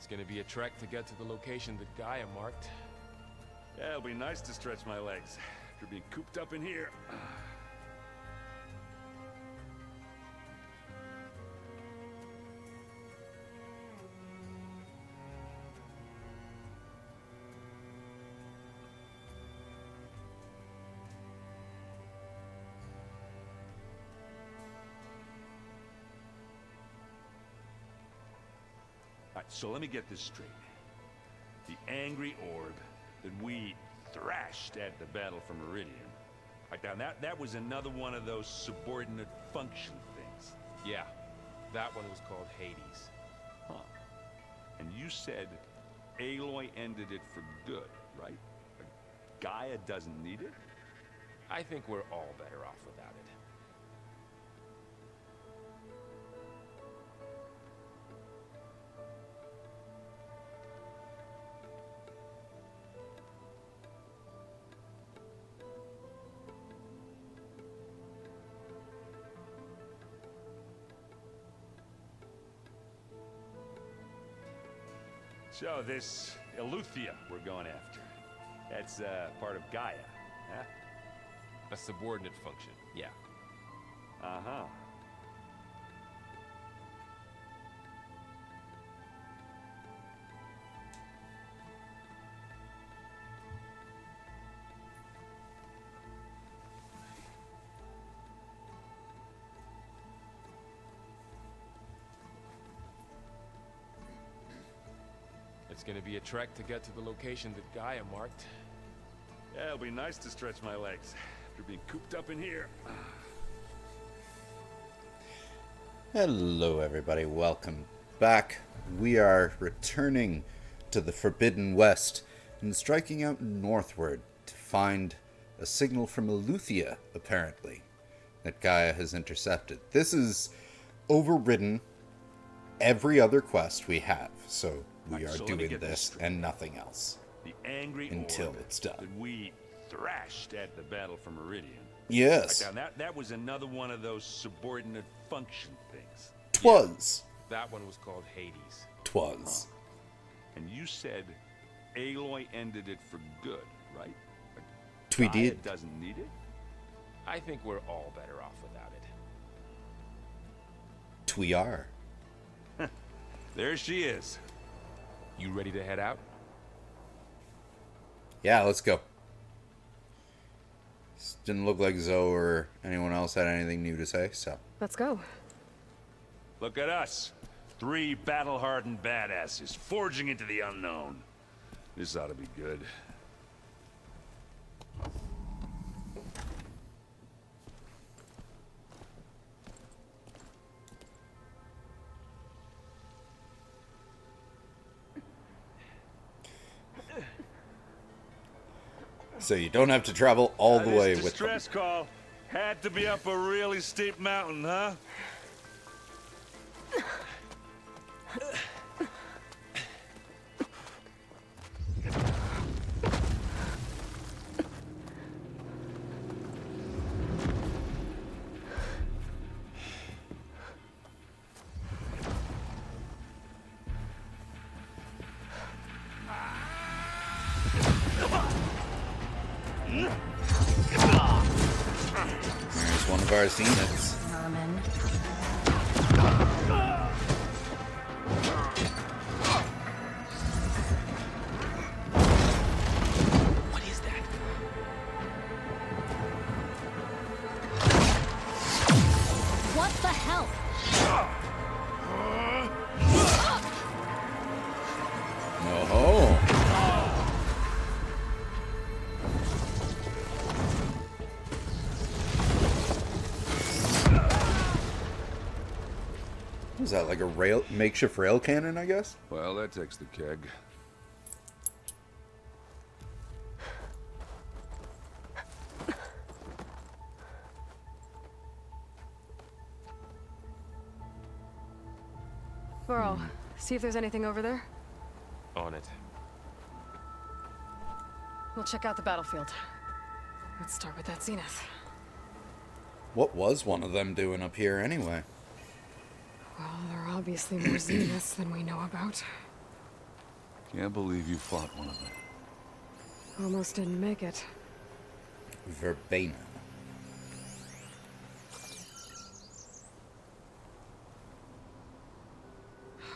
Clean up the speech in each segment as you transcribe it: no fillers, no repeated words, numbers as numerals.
It's gonna be a trek to get to the location that Gaia marked. Yeah, it'll be nice to stretch my legs after being cooped up in here. Alright, so let me get this straight. The angry orb that we thrashed at the battle for Meridian. Right now, that was another one of those subordinate function things. Yeah, that one was called Hades. Huh. And you said Aloy ended it for good, right? Gaia doesn't need it? I think we're all better off without it. So this Eleuthia we're going after, that's part of Gaia, huh? A subordinate function, yeah. Uh-huh. It's gonna be a trek to get to the location that Gaia marked. Yeah, it'll be nice to stretch my legs after being cooped up in here. Hello everybody, welcome back. We are returning to the Forbidden West and striking out northward to find a signal from Eleuthia, apparently, that Gaia has intercepted. This is overridden every other quest we have, so we are doing this and nothing else the angry until orb it's done. that we thrashed at the battle for Meridian. Yes. Right now, that was another one of those subordinate function things. Twas. That one was called Hades. Twas. And you said Aloy ended it for good, right? Twe Gaia did. doesn't need it? I think we're all better off without it. Twe are. There she is. You ready to head out? Yeah, let's go. Didn't look like Zoe or anyone else had anything new to say, so. Let's go. Look at us. 3 battle-hardened badasses forging into the unknown. This ought to be good. So you don't have to travel all the way This with them. distress call had to be up a really steep mountain, huh? There's one of our zeniths. Norman. What is that? What the hell? Oh. Was that like a makeshift rail cannon, I guess? Well, that takes the keg. Burrow, see if there's anything over there. On it. We'll check out the battlefield. Let's start with that zenith. What was one of them doing up here anyway? Well, there are obviously more zeniths than we know about. Can't believe you fought one of them. Almost didn't make it. Verbena.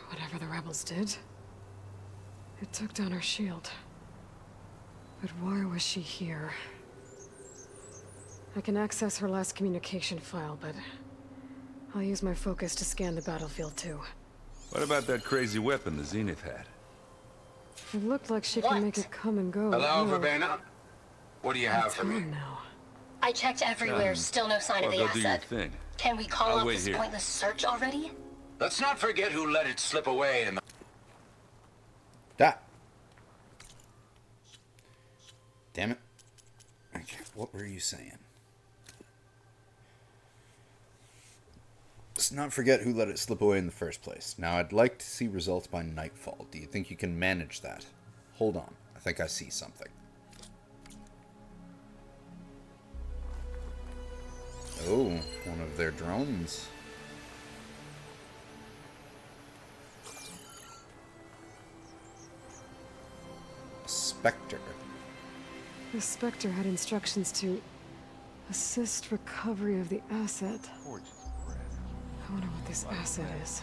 Whatever the rebels did, it took down her shield. But why was she here? I can access her last communication file, but I'll use my focus to scan the battlefield too. What about that crazy weapon the Zenith had? It looked like she could make it come and go. Hello, Oh, Verbena? What do you have it's for me? gone now. I checked everywhere, still no sign of the Well, go do your asset. thing. Can we call I'll off wait this here. pointless search already? Let's not forget who let it slip away in the... That. Damn it. Okay, what were you saying? Let's not forget who let it slip away in the first place. Now, I'd like to see results by nightfall. Do you think you can manage that? Hold on. I think I see something. Oh, one of their drones. Spectre. The Spectre had instructions to assist recovery of the asset. I wonder what this asset is.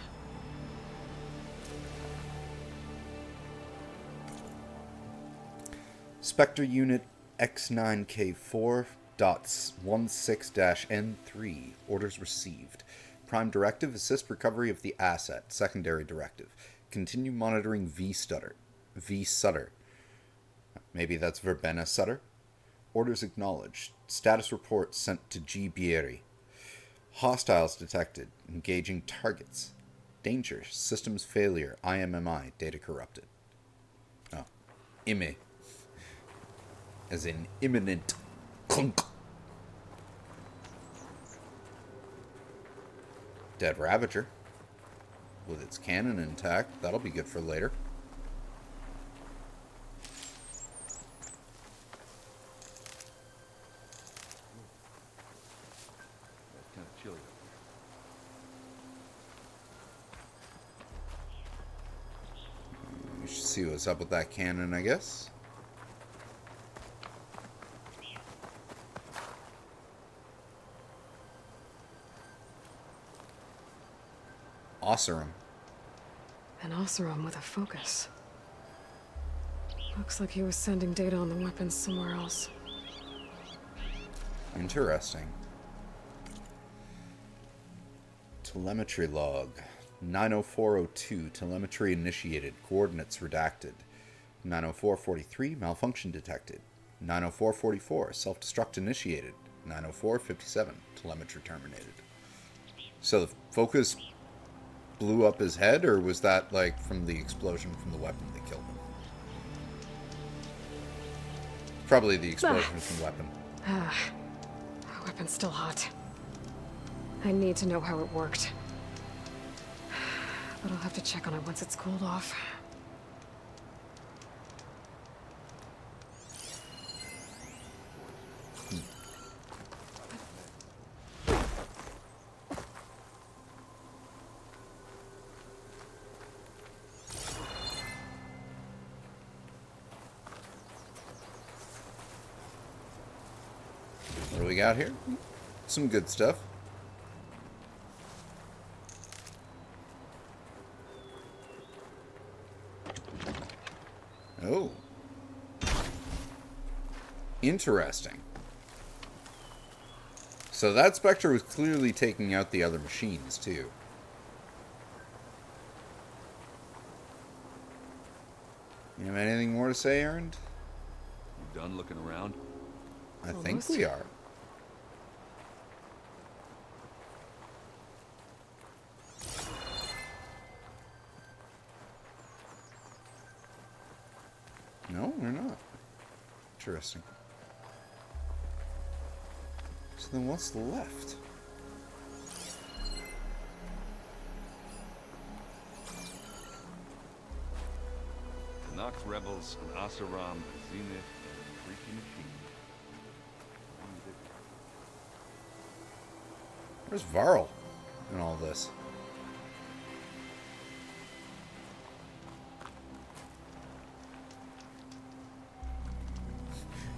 Spectre Unit X9K4.16-N3. Orders received. Prime Directive, assist recovery of the asset. Secondary Directive, continue monitoring V Sutter. Maybe that's Verbena Sutter. Orders acknowledged. Status report sent to G. Bieri. Hostiles detected. Engaging targets. Danger. Systems failure. IMMI. Data corrupted. Oh. IME. As in imminent. Clunk. Dead Ravager. With its cannon intact. That'll be good for later. Kind of chilly. We should see what's up with that cannon, I guess. Osserum. An Osserum with a focus. Looks like he was sending data on the weapons somewhere else. Interesting. Telemetry log. 90402. Telemetry initiated. Coordinates redacted. 90443. Malfunction detected. 90444. Self-destruct initiated. 90457. Telemetry terminated. So the focus blew up his head, or was that like from the explosion from the weapon that killed him? Probably the explosion from the weapon. The weapon's still hot. I need to know how it worked. But I'll have to check on it once it's cooled off. What do we got here? Some good stuff. Oh. Interesting. So that Spectre was clearly taking out the other machines, too. You have anything more to say, Erend? You done looking around? I think Almost. we are. No, we're not. Interesting. So then what's left? The Nox Rebels, an Oseram, a Zenith, and a freaky machine. Where's Varl in all this?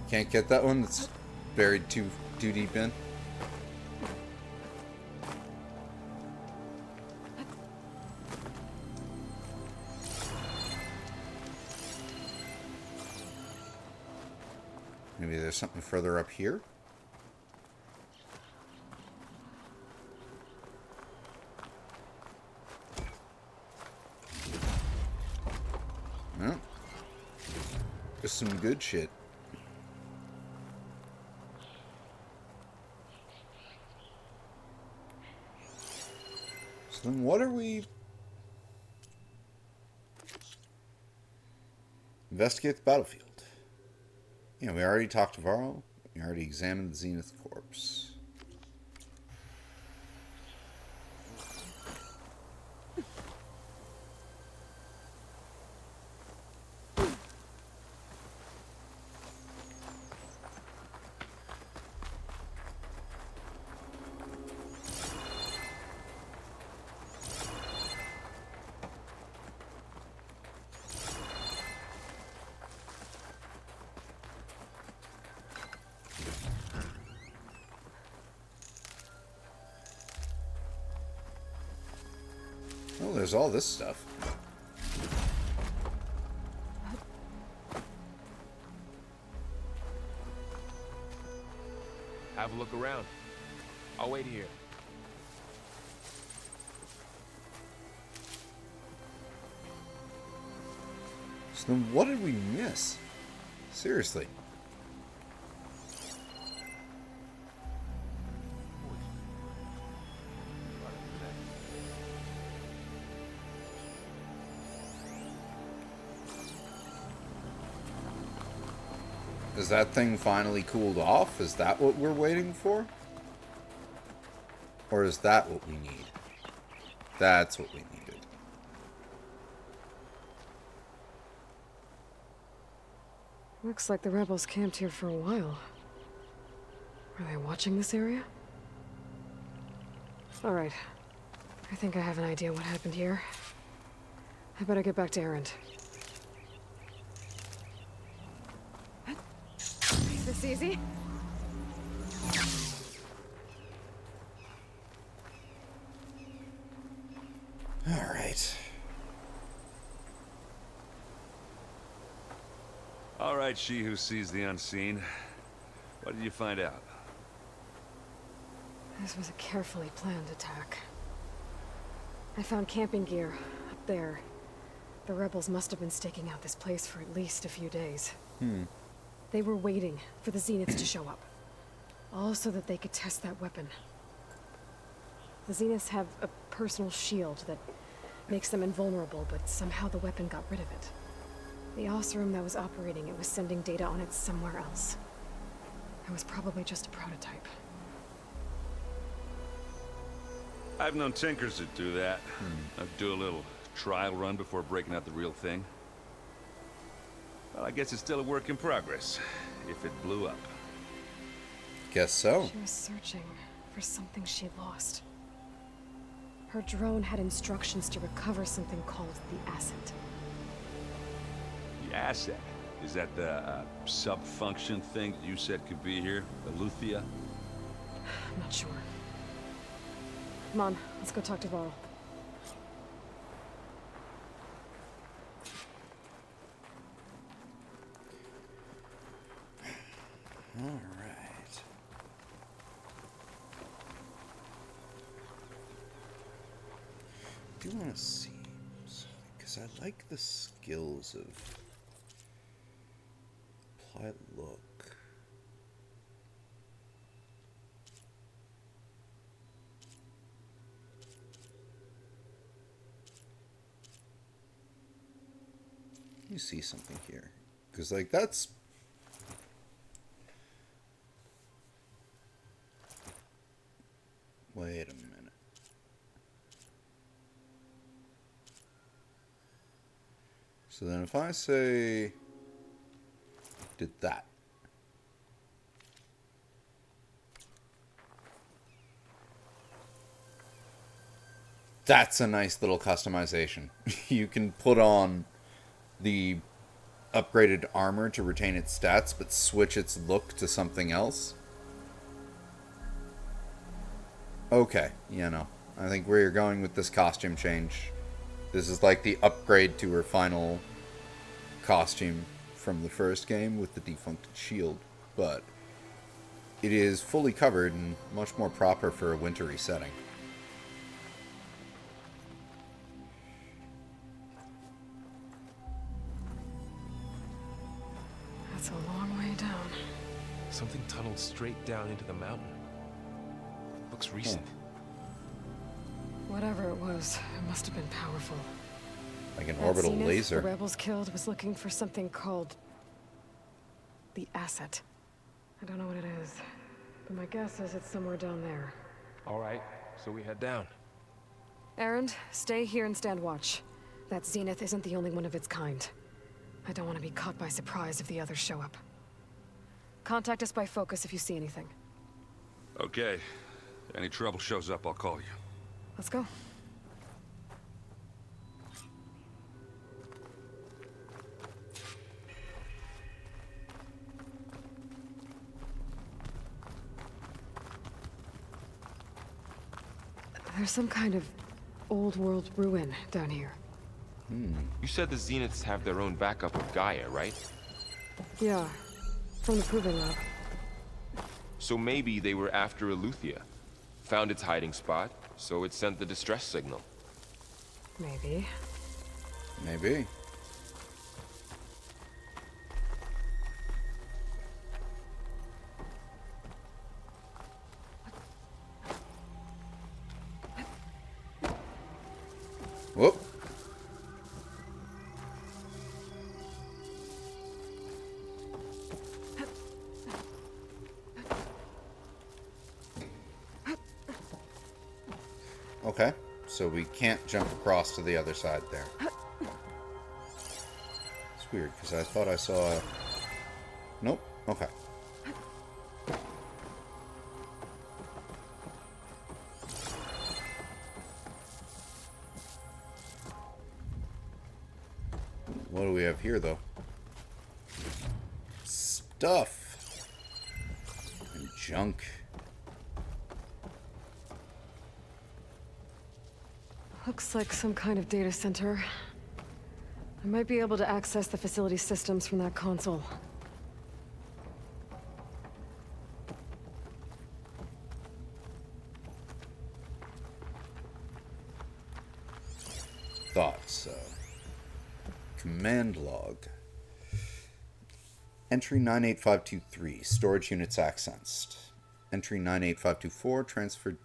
Can't get that one? That's buried too deep in? Maybe there's something further up here? No. Just some good shit. So then what are we... Investigate the battlefield. Yeah, we already talked to Varl. We already examined the Zenith corpse. Oh, there's all this stuff. Have a look around. I'll wait here. So then what did we miss? Seriously. Is that thing finally cooled off? Is that what we're waiting for? Or is that what we need? That's what we needed. Looks like the rebels camped here for a while. Are they watching this area? Alright. I think I have an idea what happened here. I better get back to Erend. This easy? All right. All right, she who sees the unseen. What did you find out? This was a carefully planned attack. I found camping gear up there. The rebels must have been staking out this place for at least a few days. They were waiting for the Zeniths to show up. All so that they could test that weapon. The Zeniths have a personal shield that makes them invulnerable, but somehow the weapon got rid of it. The Oseram that was operating it was sending data on it somewhere else. It was probably just a prototype. I've known tinkers that do that. I'd do a little trial run before breaking out the real thing. Well, I guess it's still a work in progress, if it blew up. Guess so. She was searching for something she'd lost. Her drone had instructions to recover something called the asset. The asset? Is that the sub-function thing that you said could be here? The Luthia? I'm not sure. Come on, let's go talk to Varl. All right. I do want to see, because I like the skills of apply look. Let me see something here, because like that's. Wait a minute. So then if I say did that. That's a nice little customization. You can put on the upgraded armor to retain its stats, but switch its look to something else? Okay, I think where you're going with this costume change, this is like the upgrade to her final costume from the first game with the defunct shield, but it is fully covered and much more proper for a wintry setting. That's a long way down. Something tunneled straight down into the mountain. Looks recent. Whatever it was, it must have been powerful. Like an That orbital Zenith laser. the rebels killed was looking for something called the asset. I don't know what it is, but my guess is it's somewhere down there. All right, so we head down. Erend, stay here and stand watch. That Zenith isn't the only one of its kind. I don't want to be caught by surprise if the others show up. Contact us by focus if you see anything. Okay. Any trouble shows up, I'll call you. Let's go. There's some kind of old world ruin down here. You said the Zeniths have their own backup of Gaia, right? Yeah, from the proving lab. So maybe they were after Eleuthia. Found its hiding spot, so it sent the distress signal. Maybe. Maybe. Whoop. Okay, so we can't jump across to the other side there. It's weird, because I thought I saw a... Nope, okay. What do we have here, though? Stuff! And junk. Looks like some kind of data center. I might be able to access the facility systems from that console. Thought so. Command log. Entry 98523. Storage units accessed. Entry 98524.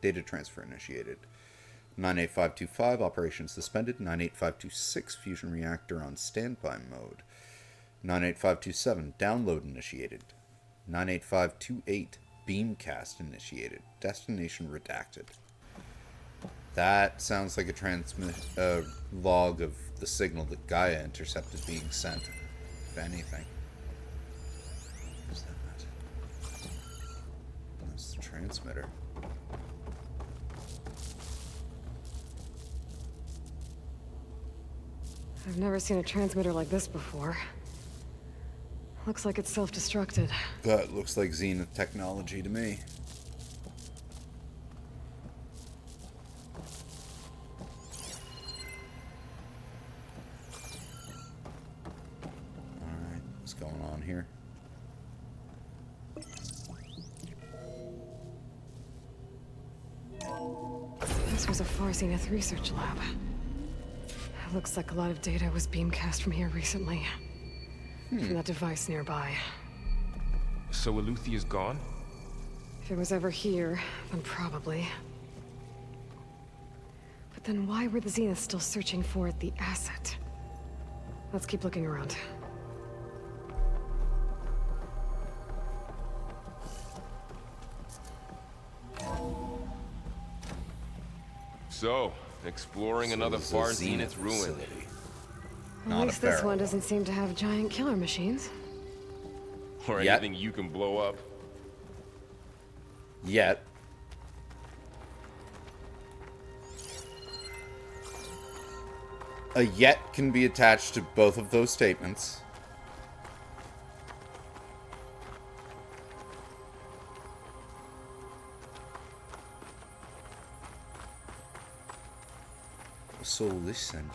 Data transfer initiated. 98525. Operation suspended. 98526. Fusion reactor on standby mode. 98527. Download initiated. 98528. Beamcast initiated. Destination redacted. That sounds like a log of the signal that Gaia intercepted being sent, if anything. Is that? That's the transmitter. I've never seen a transmitter like this before. Looks like it's self-destructed. That looks like Zenith technology to me. Alright, what's going on here? This was a Far Zenith research lab. Looks like a lot of data was beamcast from here recently. From that device nearby. So Eleuthia's gone? If it was ever here, then probably. But then why were the Zeniths still searching for the asset? Let's keep looking around. So, exploring another this is Far a Zenith ruin. facility. At Not a least this barrel. one doesn't seem to have giant killer machines. Or Yet. anything you can blow up. Yet. A yet can be attached to both of those statements. So listen.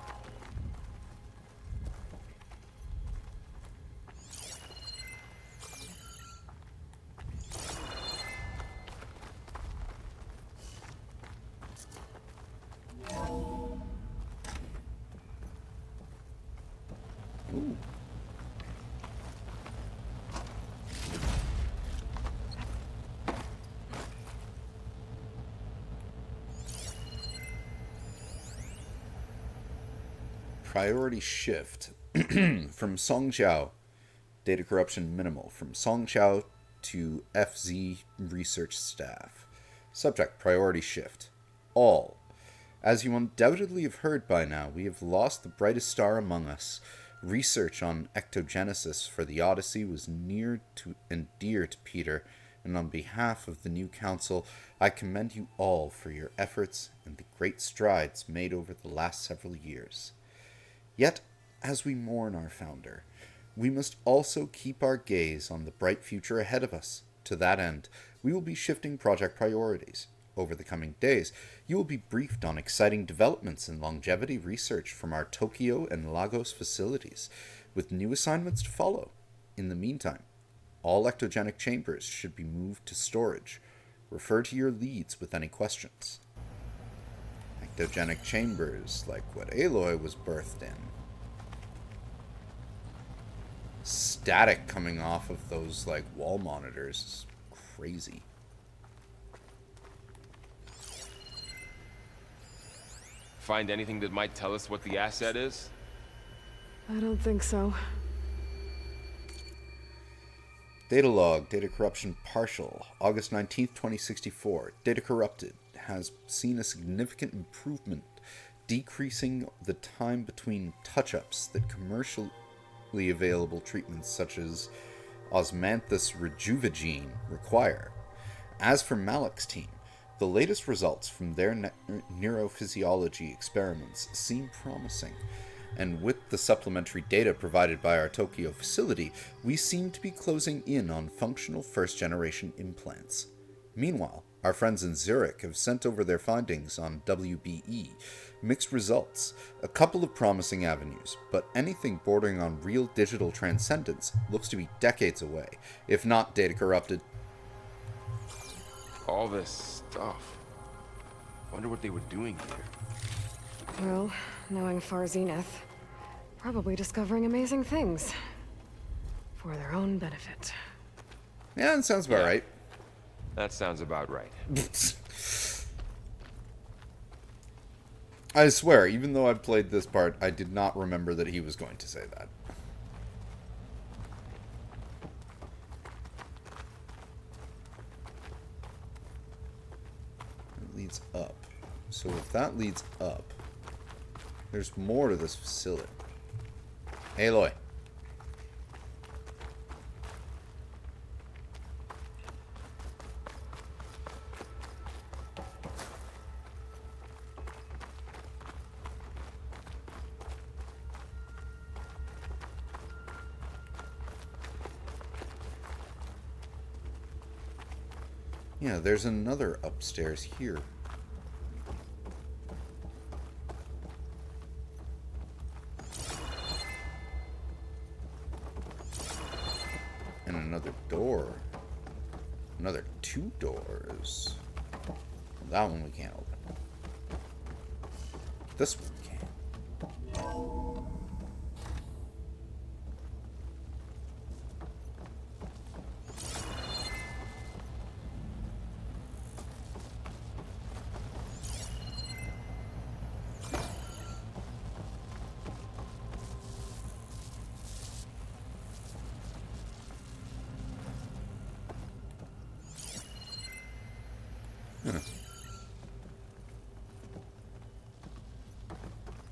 Ooh. Priority shift from Songjiao, data corruption minimal. From Songjiao to FZ research staff. Subject priority shift. All. As you undoubtedly have heard by now, we have lost the brightest star among us. Research on ectogenesis for the Odyssey was near to and dear to Peter, and on behalf of the new council, I commend you all for your efforts and the great strides made over the last several years. Yet, as we mourn our founder, we must also keep our gaze on the bright future ahead of us. To that end, we will be shifting project priorities. Over the coming days, you will be briefed on exciting developments in longevity research from our Tokyo and Lagos facilities, with new assignments to follow. In the meantime, all ectogenic chambers should be moved to storage. Refer to your leads with any questions. Ectogenic chambers, like what Aloy was birthed in. Static coming off of those, like, wall monitors is crazy. Find anything that might tell us what the asset is? I don't think so. Data log, data corruption partial, August 19th, 2064. Data corrupted has seen a significant improvement, decreasing the time between touch-ups that commercially available treatments such as osmanthus rejuvigine require. As for Malik's team, the latest results from their neurophysiology experiments seem promising, and with the supplementary data provided by our Tokyo facility, we seem to be closing in on functional first-generation implants. Meanwhile, our friends in Zurich have sent over their findings on WBE. Mixed results, a couple of promising avenues, but anything bordering on real digital transcendence looks to be decades away, if not data corrupted. All this stuff. Wonder what they were doing here. Well, knowing Far Zenith, probably discovering amazing things. For their own benefit. Yeah, that sounds about right. That sounds about right. I swear, even though I played this part, I did not remember that he was going to say that. It leads up. So if that leads up, there's more to this facility. Aloy. Yeah, there's another upstairs here. And another door. Another 2 doors. That one we can't open. This one we can.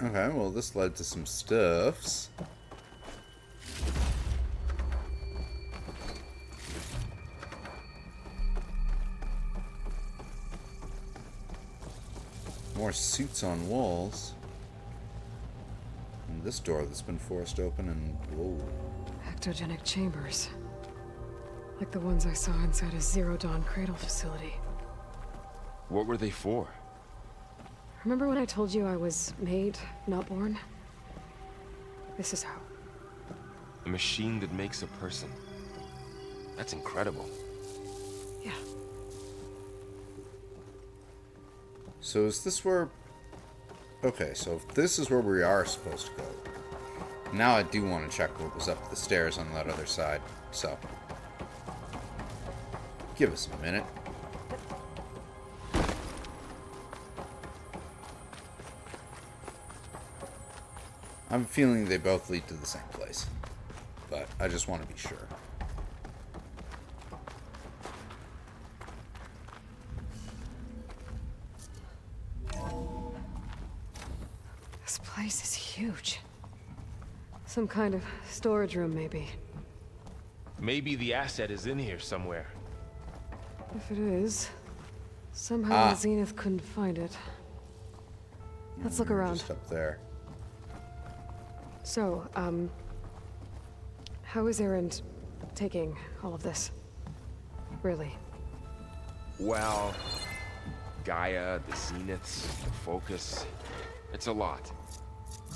Okay, well this led to some stuffs. More suits on walls. And this door that's been forced open and... whoa. Ectogenic chambers. Like the ones I saw inside a Zero Dawn cradle facility. What were they for? Remember when I told you I was made, not born? This is how. A machine that makes a person. That's incredible. Yeah. So is this where... Okay, so if this is where we are supposed to go. Now I do want to check what was up the stairs on that other side, so... Give us a minute. I'm feeling they both lead to the same place, but I just want to be sure. This place is huge. Some kind of storage room, maybe. Maybe the asset is in here somewhere. If it is, somehow Zenith couldn't find it. Let's look around. Just up there. So, how is Erend taking all of this? Really? Well, Gaia, the Zeniths, the Focus. It's a lot.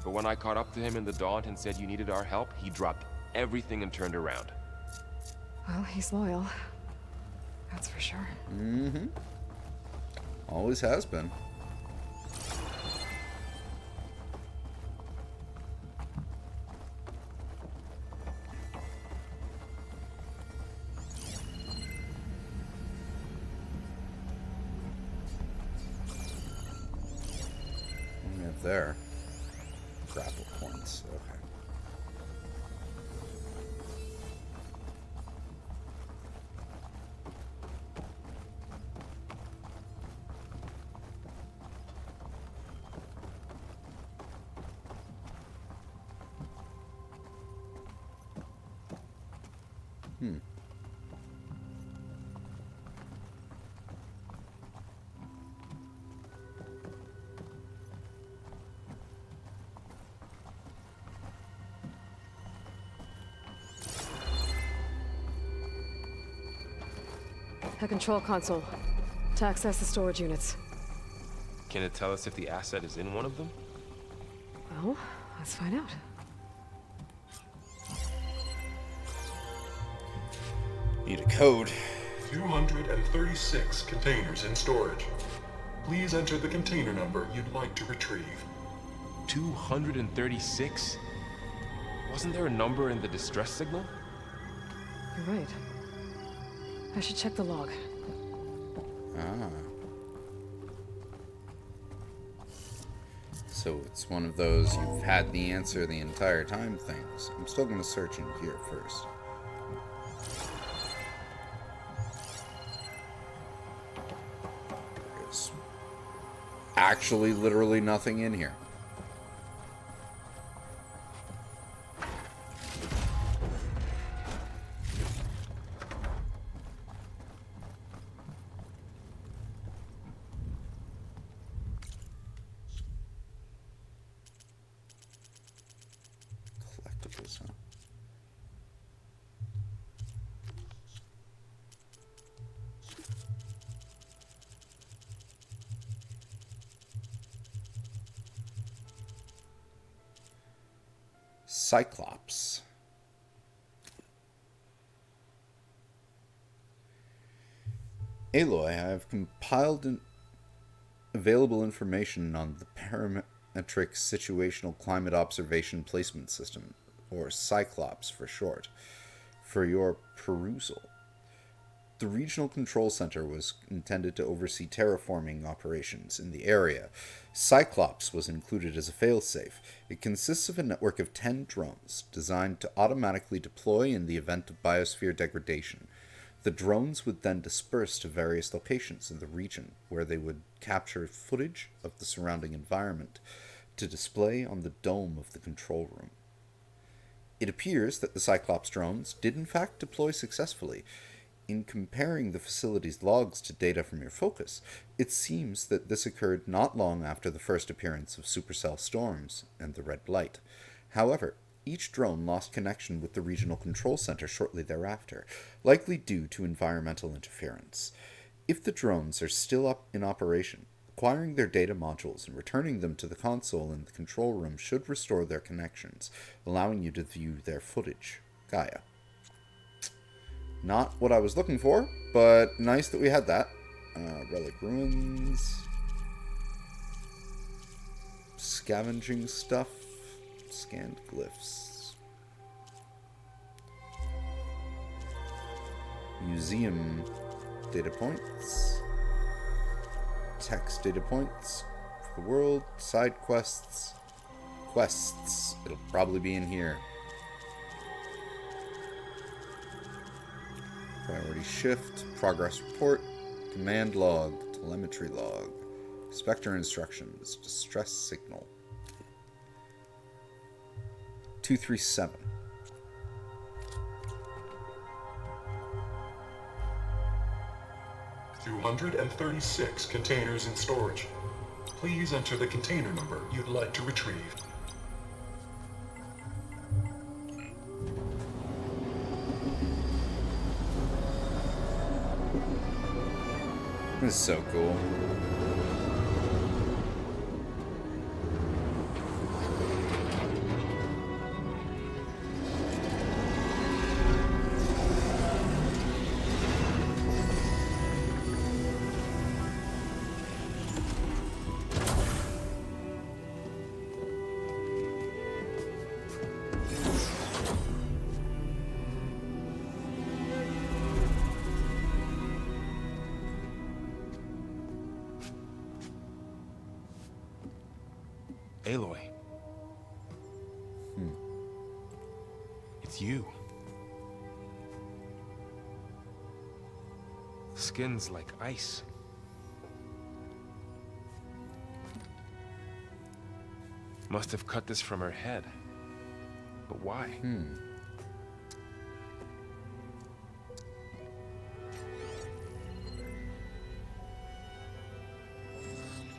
But when I caught up to him in the Daunt and said you needed our help, he dropped everything and turned around. Well, he's loyal. That's for sure. Mm-hmm. Always has been. What do we have there? Grapple points. Okay. A control console. To access the storage units. Can it tell us if the asset is in one of them? Well, let's find out. Need a code. 236 containers in storage. Please enter the container number you'd like to retrieve. 236? Wasn't there a number in the distress signal? You're right. I should check the log. Ah. So it's one of those you've had the answer the entire time things. I'm still going to search in here first. There's actually literally nothing in here. Collectibles, huh? Cyclops. Aloy, I have compiled available information on the Parametric Situational Climate Observation Placement System, or Cyclops for short, for your perusal. The Regional Control Center was intended to oversee terraforming operations in the area. Cyclops was included as a failsafe. It consists of a network of 10 drones designed to automatically deploy in the event of biosphere degradation. The drones would then disperse to various locations in the region where they would capture footage of the surrounding environment to display on the dome of the control room. It appears that the Cyclops drones did in fact deploy successfully. In comparing the facility's logs to data from your focus, it seems that this occurred not long after the first appearance of supercell storms and the red blight. However, each drone lost connection with the regional control center shortly thereafter, likely due to environmental interference. If the drones are still up in operation, acquiring their data modules and returning them to the console in the control room should restore their connections, allowing you to view their footage. Gaia. Not what I was looking for, but nice that we had that. Relic ruins. Scavenging stuff. Scanned glyphs. Museum data points. Text data points for the world. Side quests. Quests. It'll probably be in here. Priority shift. Progress report. Command log. Telemetry log. Spectre instructions. Distress signal. 237. $236 containers in storage. Please enter the container number you'd like to retrieve. This is so cool. Aloy. It's you. Skin's like ice. Must have cut this from her head. But why?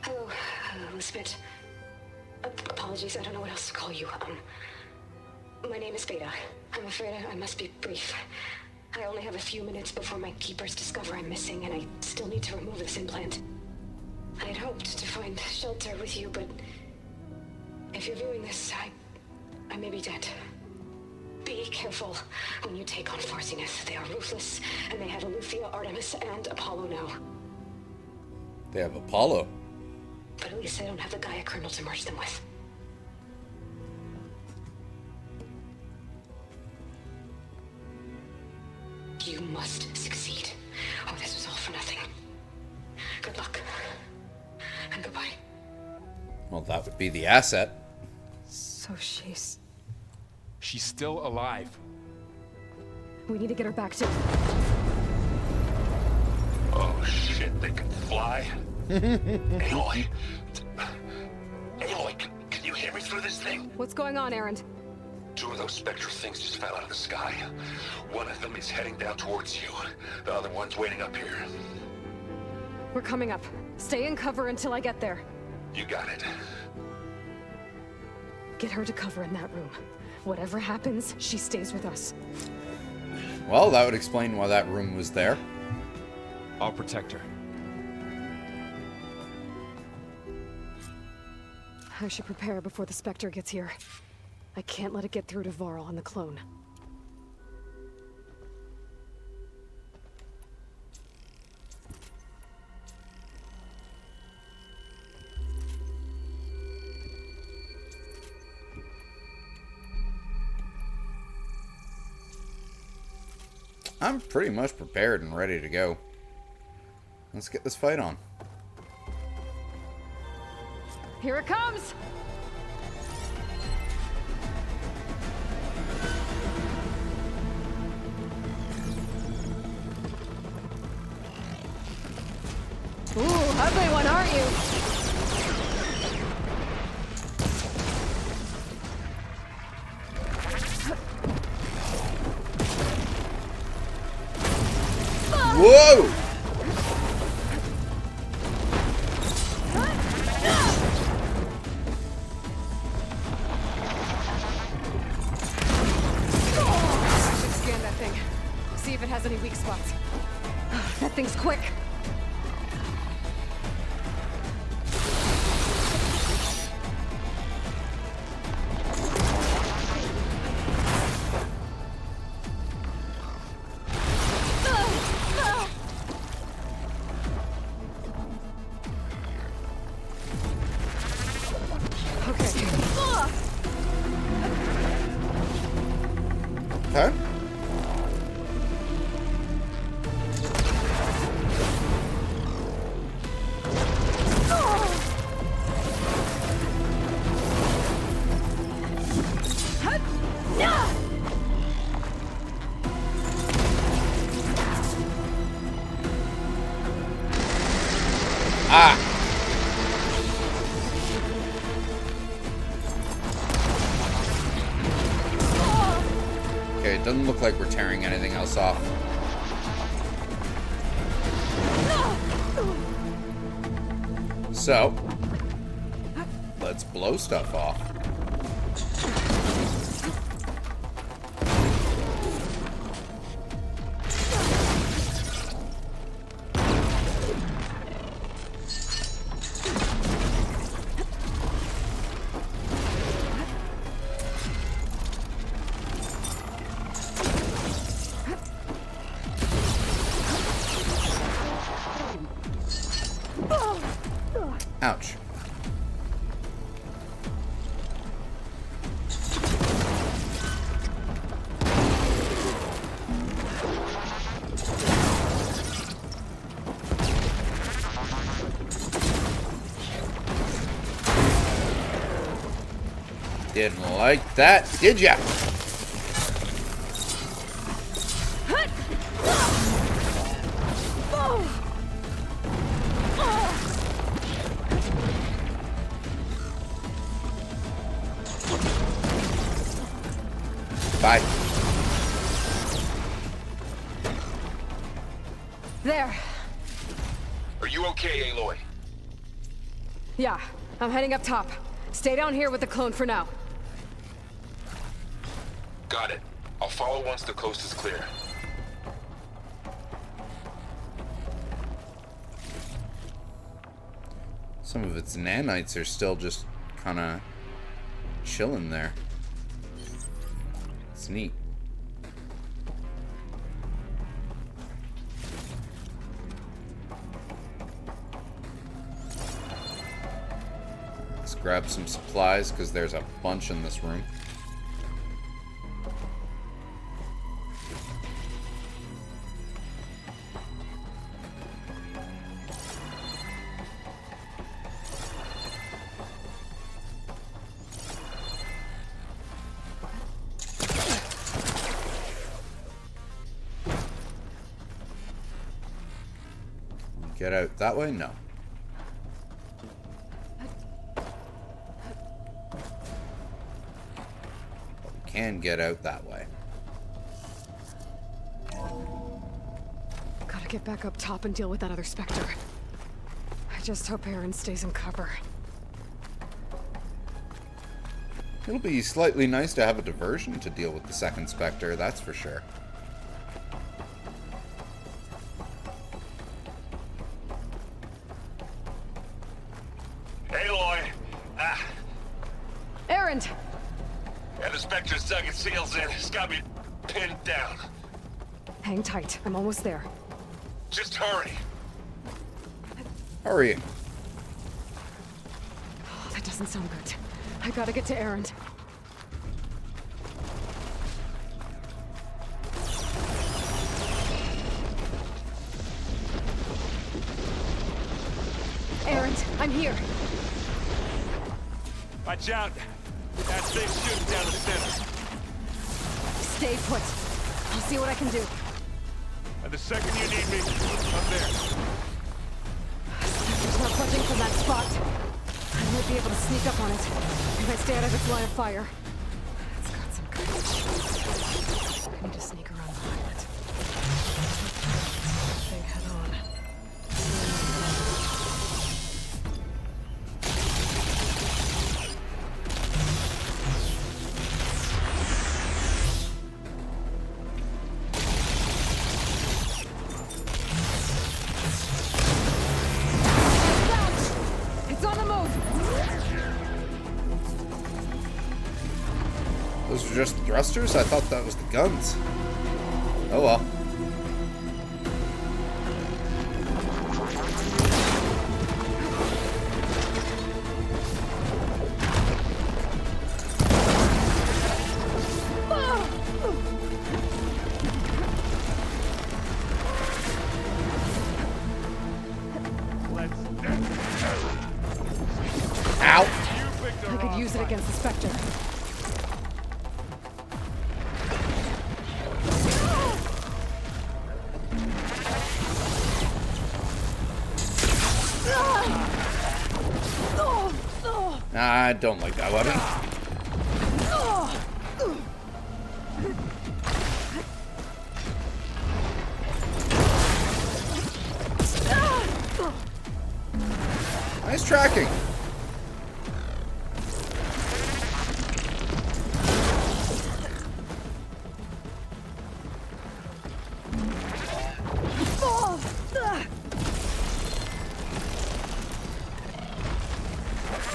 Hello, Elizabeth. Apologies, I don't know what else to call you. My name is Beta. I'm afraid I must be brief. I only have a few minutes before my keepers discover I'm missing, and I still need to remove this implant. I had hoped to find shelter with you, but if you're viewing this, I may be dead. Be careful when you take on Farsiness. They are ruthless, and they have Eleuthia, Artemis, and Apollo now. They have Apollo. But at least I don't have the Gaia kernel to merge them with. You must succeed. Oh, this was all for nothing. Good luck. And goodbye. Well, that would be the asset. So she's... She's still alive. We need to get her back to... Oh shit, they can fly? Aloy. Aloy, can you hear me through this thing? What's going on, Erend? Two of those spectral things just fell out of the sky. One of them is heading down towards you. The other one's waiting up here. We're coming up. Stay in cover until I get there. You got it. Get her to cover in that room. Whatever happens, she stays with us. Well, that would explain why that room was there. I'll protect her. I should prepare before the Spectre gets here. I can't let it get through to Varl and the clone. I'm pretty much prepared and ready to go. Let's get this fight on. Here it comes! Ooh, ugly one, aren't you? Whoa! things quick. Okay. Ah! Okay, it doesn't look like we're tearing anything else off. So, let's blow stuff off. Ouch. Didn't like that, did ya? Bye. There. Are you okay, Aloy? Yeah, I'm heading up top. Stay down here with the clone for now. Got it. I'll follow once the coast is clear. Some of its nanites are still just kind of chilling there. It's neat. Let's grab some supplies because there's a bunch in this room. Get out that way? No. But we can get out that way. Gotta get back up top and deal with that other Spectre. I just hope Aaron stays in cover. It'll be slightly nice to have a diversion to deal with the second Spectre, that's for sure. Errand! And the Spectre's dug its heels in. It's got me pinned down. Hang tight. I'm almost there. Just hurry. Hurrying. Oh, that doesn't sound good. I gotta get to Errand. Errand, I'm here. Watch out. That thing's shooting down the center. Stay put. I'll see what I can do. And the second you need me, I'm there. There's no budging from that spot. I might be able to sneak up on it if I stay out of its line of fire. It's got some courage. I need to sneak around behind it. Stay head on. were just thrusters? I thought that was the guns. Oh well. Ow! I could use it against the Spectre. I don't like that weapon. Nice tracking.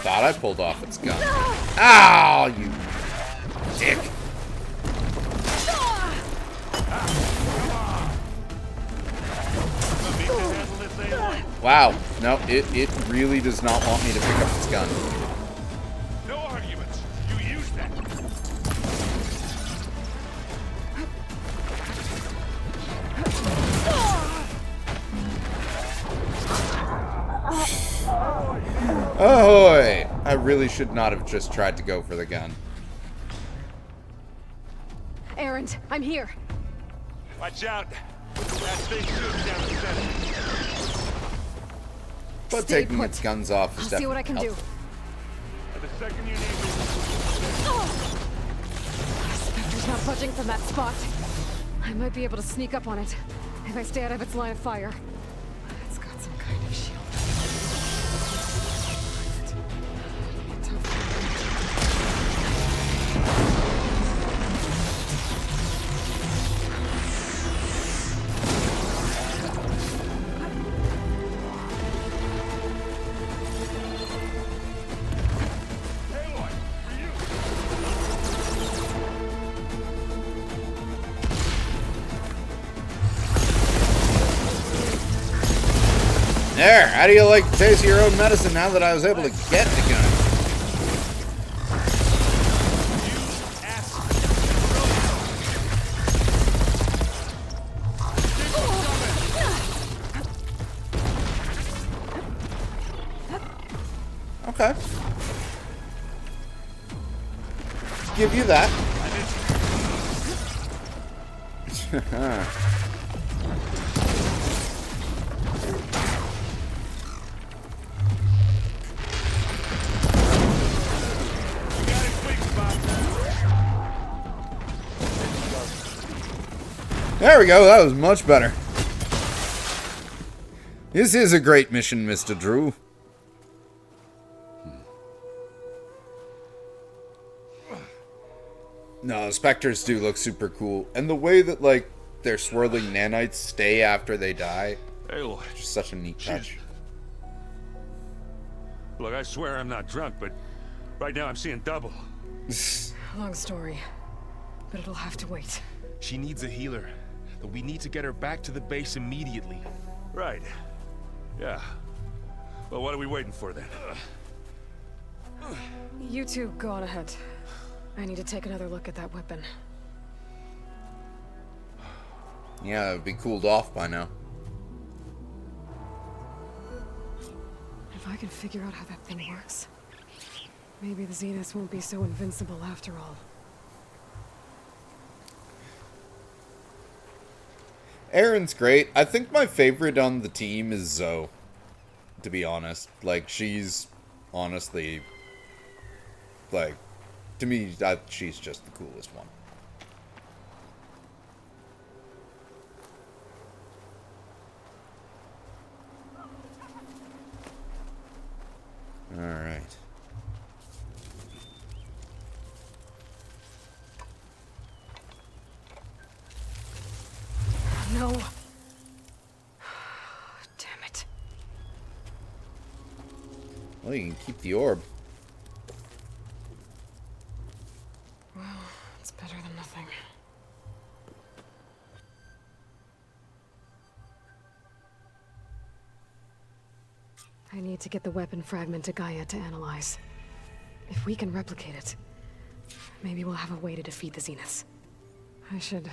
Thought I pulled off its gun. Ow, you dick. Wow. No, it really does not want me to pick up its gun. No arguments. You use that. Ahoy! I really should not have just tried to go for the gun. Erend, I'm here. Watch out. That thing shoots down the center. But Stay taking put. its guns off is I'll see what I can do. helpful. The second you need Spectre's not budging from that spot. I might be able to sneak up on it if I stay out of its line of fire. It's got some kind of shield. There, how do you like the taste of your own medicine now that I was able to get the gun? Okay. Give you that. There we go, that was much better. This is a great mission, Mr. Drew. No, the Spectres do look super cool. And the way that, like, their swirling nanites stay after they die. Aloy. Just such a neat touch. Look, I swear I'm not drunk, but right now I'm seeing double. Long story, but it'll have to wait. She needs a healer, but we need to get her back to the base immediately. Right. Yeah. Well, what are we waiting for then? You two go on ahead. I need to take another look at that weapon. Yeah, it would be cooled off by now. If I can figure out how that thing works, maybe the Zeniths won't be so invincible after all. Erin's great. I think my favorite on the team is Zoe, to be honest. Like, she's honestly, like, to me, she's just the coolest one. Alright. No. Damn it. Well, you can keep the orb. Well, it's I need to get the weapon fragment to Gaia to analyze. If we can replicate it, maybe we'll have a way to defeat the Zeniths. I should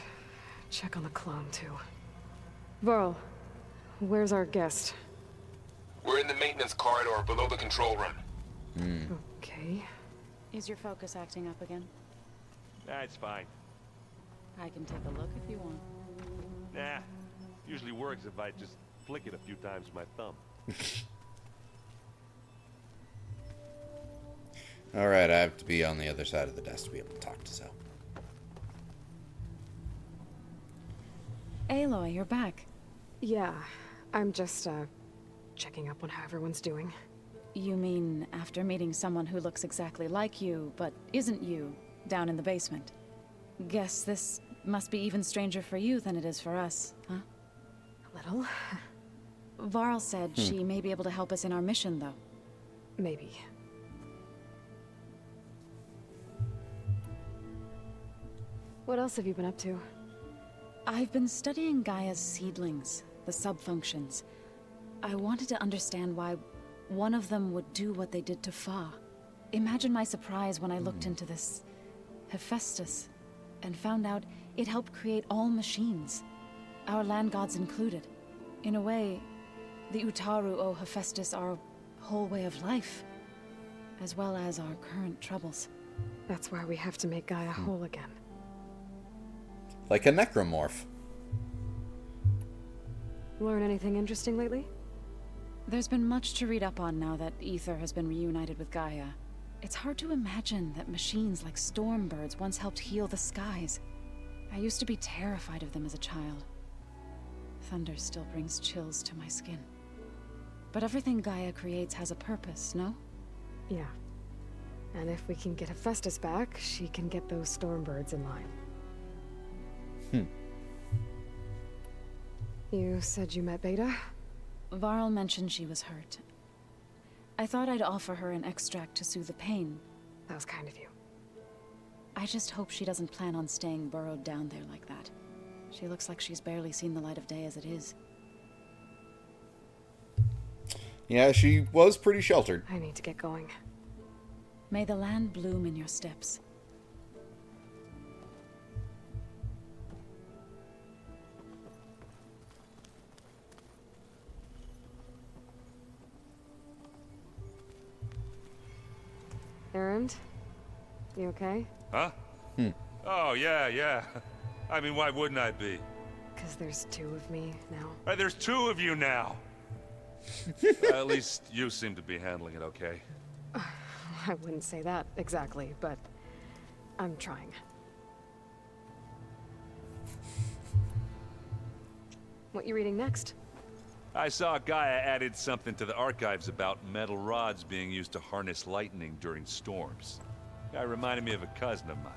check on the clone, too. Varl, where's our guest? We're in the maintenance corridor below the control room. Okay. Is your focus acting up again? That's fine. I can take a look if you want. Nah, usually works if I just flick it a few times with my thumb. Alright, I have to be on the other side of the desk to be able to talk to Zoe. Aloy, you're back. Yeah, I'm just, checking up on how everyone's doing. You mean after meeting someone who looks exactly like you, but isn't you, down in the basement? Guess this must be even stranger for you than it is for us, huh? A little. Varl said she may be able to help us in our mission, though. Maybe. What else have you been up to? I've been studying Gaia's seedlings, the subfunctions. I wanted to understand why one of them would do what they did to Fa. Imagine my surprise when I looked into this Hephaestus and found out it helped create all machines, our land gods included. In a way, the Utaru owe Hephaestus our whole way of life, as well as our current troubles. That's why we have to make Gaia whole again. Like a necromorph. Learn anything interesting lately? There's been much to read up on now that Ether has been reunited with Gaia. It's hard to imagine that machines like Stormbirds once helped heal the skies. I used to be terrified of them as a child. Thunder still brings chills to my skin. But everything Gaia creates has a purpose, no? Yeah. And if we can get Hephaestus back, she can get those Stormbirds in line. You said you met Beta? Varl mentioned she was hurt. I thought I'd offer her an extract to soothe the pain. That was kind of you. I just hope she doesn't plan on staying burrowed down there like that. She looks like she's barely seen the light of day as it is. Yeah, she was pretty sheltered. I need to get going. May the land bloom in your steps. Errand? You okay? Huh? Oh, yeah. I mean, why wouldn't I be? Because there's two of me now. There's two of you now! At least you seem to be handling it okay. I wouldn't say that exactly, but I'm trying. What you reading next? I saw Gaia added something to the archives about metal rods being used to harness lightning during storms. Guy reminded me of a cousin of mine.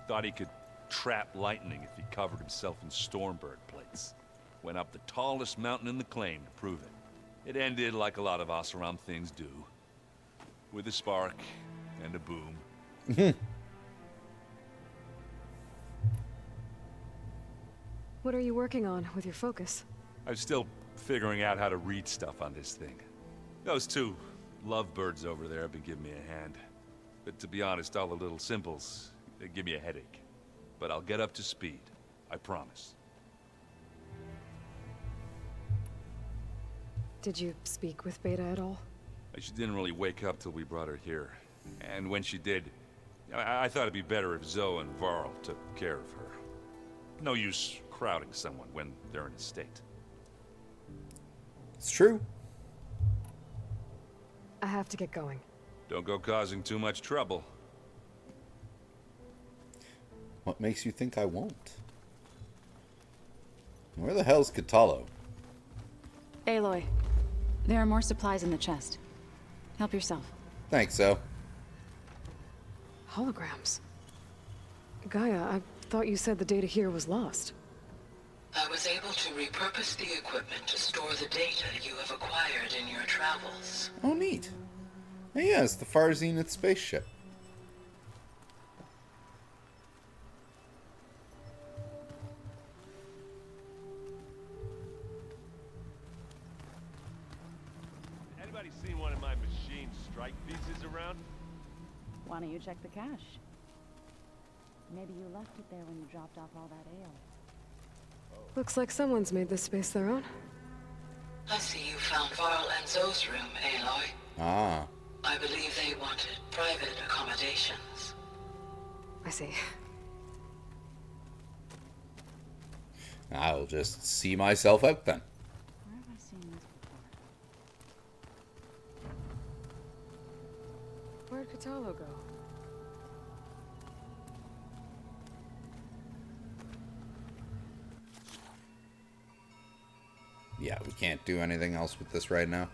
Thought he could trap lightning if he covered himself in Stormbird plates. Went up the tallest mountain in the claim to prove it. It ended like a lot of Oseram things do. With a spark and a boom. What are you working on with your focus? I'm still figuring out how to read stuff on this thing. Those two lovebirds over there have been giving me a hand. But to be honest, all the little symbols, they give me a headache. But I'll get up to speed. I promise. Did you speak with Beta at all? She didn't really wake up till we brought her here. And when she did, I thought it'd be better if Zoe and Varl took care of her. No use crowding someone when they're in a state. It's true. I have to get going. Don't go causing too much trouble. What makes you think I won't? Where the hell's Katalo? Aloy, there are more supplies in the chest. Help yourself. Thanks, Zoe. Holograms. Gaia, I thought you said the data here was lost. I was able to repurpose the equipment to store the data you have acquired in your travels. Oh, neat. Oh, yeah, it's the Far Zenith spaceship. Anybody seen one of my machine strike pieces around? Why don't you check the cache? Maybe you left it there when you dropped off all that ale. Looks like someone's made this space their own. I see you found Varl and Zoe's room, Aloy. Ah. I believe they wanted private accommodations. I see. I'll just see myself out then. Where have I seen this before? Where'd Catalo go? Yeah, we can't do anything else with this right now.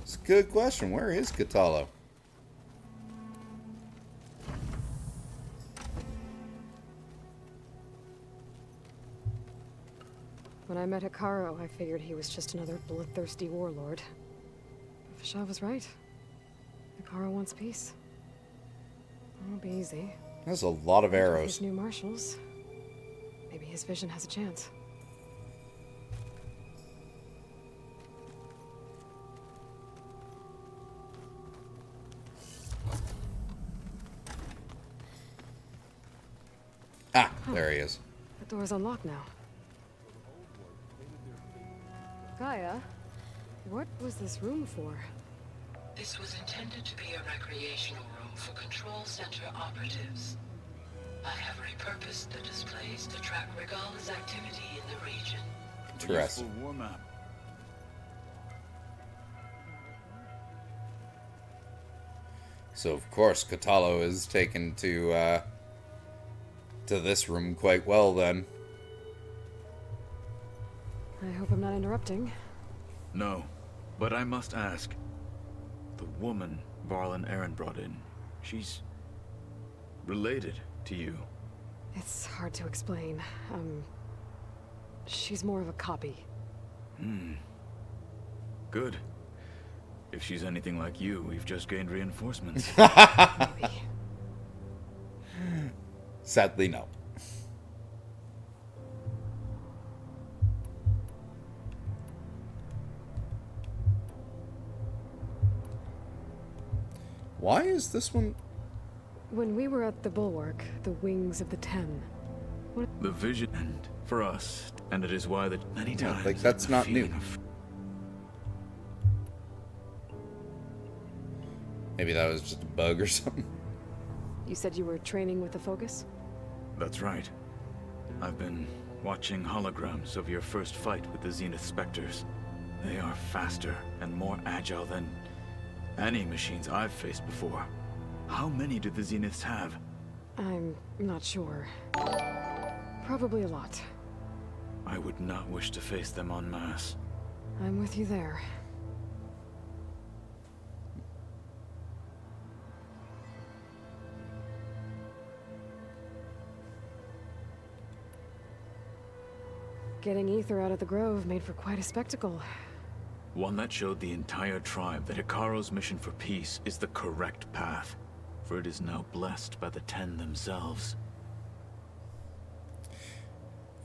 It's a good question. Where is Catalo? When I met Hikaru, I figured he was just another bloodthirsty warlord. But Fashaw was right. Hikaru wants peace. It won't be easy. There's a lot of With arrows. his new marshals, maybe his vision has a chance. Ah, there he is. The door's unlocked now. Gaia, what was this room for? This was intended to be a recreational room for Control Center operatives. I have repurposed the displays to track Regala's activity in the region. Interesting. Useful warm-up. So of course Catalo is taken to this room quite well then. I hope I'm not interrupting. No, but I must ask. The woman Varl and Aaron brought in, she's related to you. It's hard to explain. She's more of a copy. Good. If she's anything like you, we've just gained reinforcements. Maybe. Sadly, no. Why is this one? When we were at the Bulwark, the Wings of the Ten. The vision and for us, and it is why that many Yeah, times like, that's the not new. feeling of- Maybe that was just a bug or something. You said you were training with the Focus? That's right. I've been watching holograms of your first fight with the Zenith Spectres. They are faster and more agile than any machines I've faced before. How many do the Zeniths have? I'm not sure. Probably a lot. I would not wish to face them en masse. I'm with you there. Getting Ether out of the Grove made for quite a spectacle. One that showed the entire tribe that Hikaru's mission for peace is the correct path, for it is now blessed by the Ten themselves.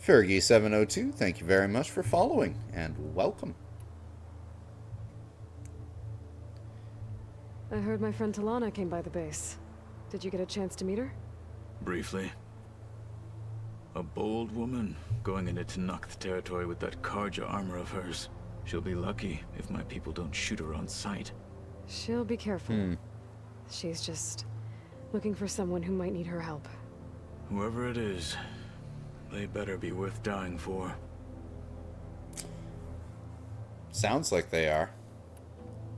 Fergie702, thank you very much for following, and welcome. I heard my friend Talana came by the base. Did you get a chance to meet her? Briefly. A bold woman going into Tenakth territory with that Karja armor of hers. She'll be lucky if my people don't shoot her on sight. She'll be careful. She's just looking for someone who might need her help. Whoever it is, they better be worth dying for. Sounds like they are.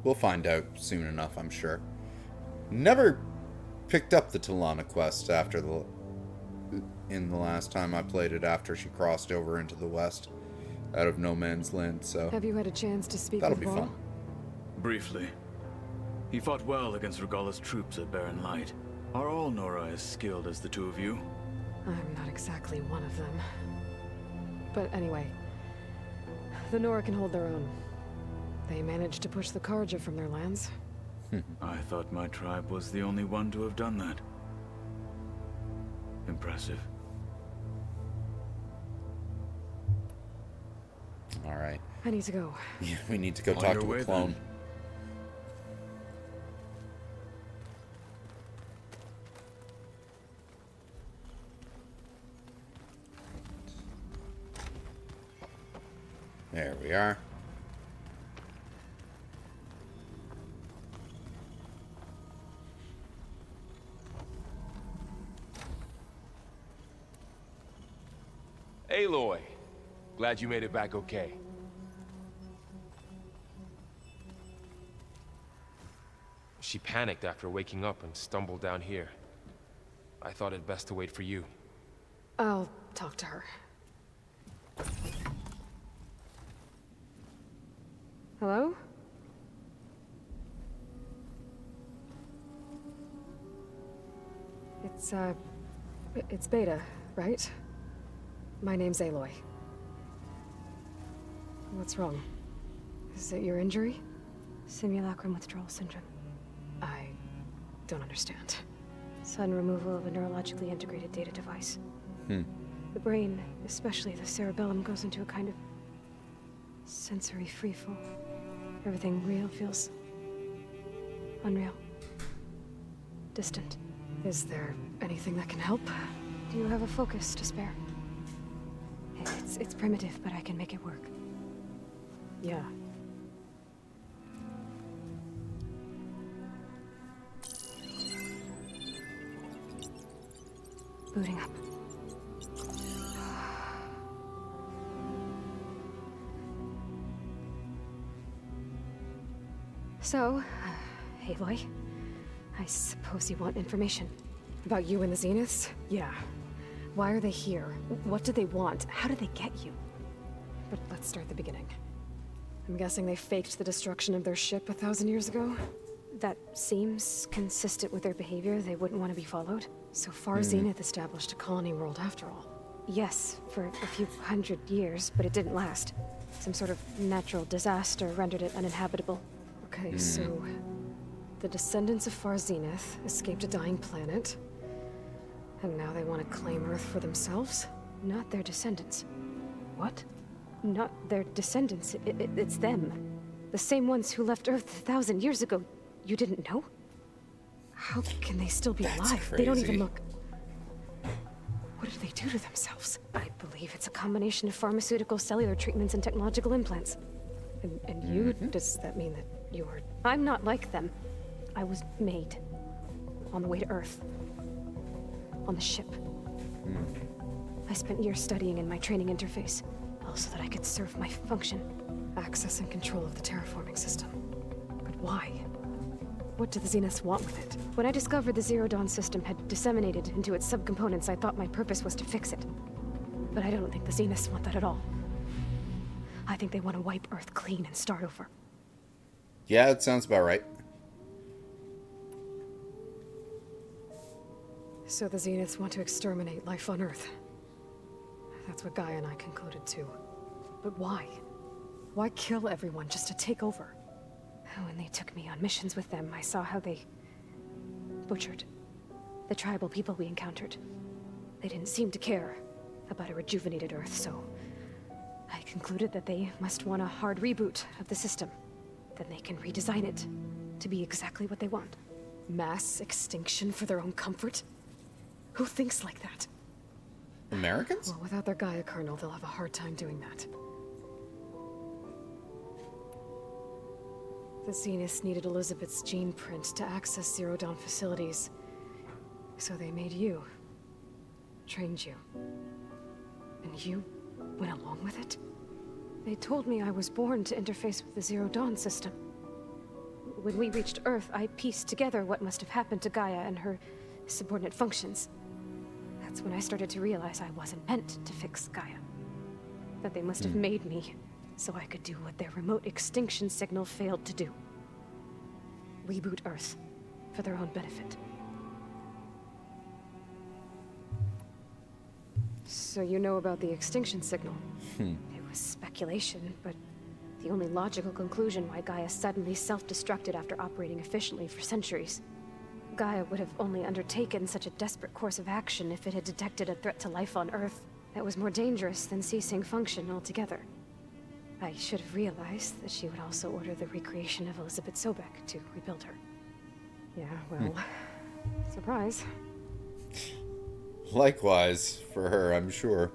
We'll find out soon enough, I'm sure. Never picked up the Talana quest after in the last time I played it after she crossed over into the west out of No Man's Land, so Have you had a chance to speak that'll with be Varl? fun. Briefly. He fought well against Regala's troops at Barren Light. Are all Nora as skilled as the two of you? I'm not exactly one of them. But anyway, the Nora can hold their own. They managed to push the Karja from their lands. I thought my tribe was the only one to have done that. Impressive. All right. I need to go. Yeah, we need to go On talk your to way, a clone. then. There we are. Aloy, glad you made it back okay. She panicked after waking up and stumbled down here. I thought it best to wait for you. I'll talk to her. Hello? It's Beta, right? My name's Aloy. What's wrong? Is it your injury? Simulacrum withdrawal syndrome. I don't understand. Sudden removal of a neurologically integrated data device. The brain, especially the cerebellum, goes into a kind of sensory freefall. Everything real feels unreal. Distant. Is there anything that can help? Do you have a focus to spare? It's primitive, but I can make it work. Yeah. Booting up. So, Aloy, I suppose you want information. About you and the Zeniths? Yeah. Why are they here? What do they want? How did they get you? But let's start at the beginning. I'm guessing they faked the destruction of their ship 1,000 years ago? That seems consistent with their behavior. They wouldn't want to be followed. So far, Zenith established a colony world after all. Yes, for a few hundred years, but it didn't last. Some sort of natural disaster rendered it uninhabitable. Okay, so... the descendants of Far Zenith escaped a dying planet, and now they want to claim Earth for themselves? Not their descendants. What? Not their descendants. It's them. The same ones who left Earth 1,000 years ago. You didn't know? How can they still be That's alive? They don't even crazy. look... What did they do to themselves? I believe it's a combination of pharmaceutical, cellular treatments, and technological implants. And you? Does that mean that you're... I'm not like them. I was made. On the way to Earth. On the ship. I spent years studying in my training interface, all so that I could serve my function. Access and control of the terraforming system. But why? What do the Zeniths want with it? When I discovered the Zero Dawn system had disseminated into its subcomponents, I thought my purpose was to fix it. But I don't think the Zeniths want that at all. I think they want to wipe Earth clean and start over. Yeah, it sounds about right. So the Zeniths want to exterminate life on Earth. That's what Gaia and I concluded too. But why? Why kill everyone just to take over? When they took me on missions with them, I saw how they butchered the tribal people we encountered. They didn't seem to care about a rejuvenated Earth, so I concluded that they must want a hard reboot of the system. Then they can redesign it to be exactly what they want. Mass extinction for their own comfort? Who thinks like that? Americans? Well, without their Gaia kernel, they'll have a hard time doing that. The Zeniths needed Elizabeth's gene print to access Zero Dawn facilities. So they made you. Trained you. And you went along with it? They told me I was born to interface with the Zero Dawn system. When we reached Earth, I pieced together what must have happened to Gaia and her subordinate functions. That's when I started to realize I wasn't meant to fix Gaia. That they must have made me so I could do what their remote extinction signal failed to do. Reboot Earth for their own benefit. So you know about the extinction signal? It was speculation, but The only logical conclusion why Gaia suddenly self-destructed after operating efficiently for centuries. Gaia would have only undertaken such a desperate course of action if it had detected a threat to life on Earth that was more dangerous than ceasing function altogether. I should have realized that she would also order the recreation of Elizabeth Sobek to rebuild her. Yeah, well, surprise. Likewise, for her, I'm sure.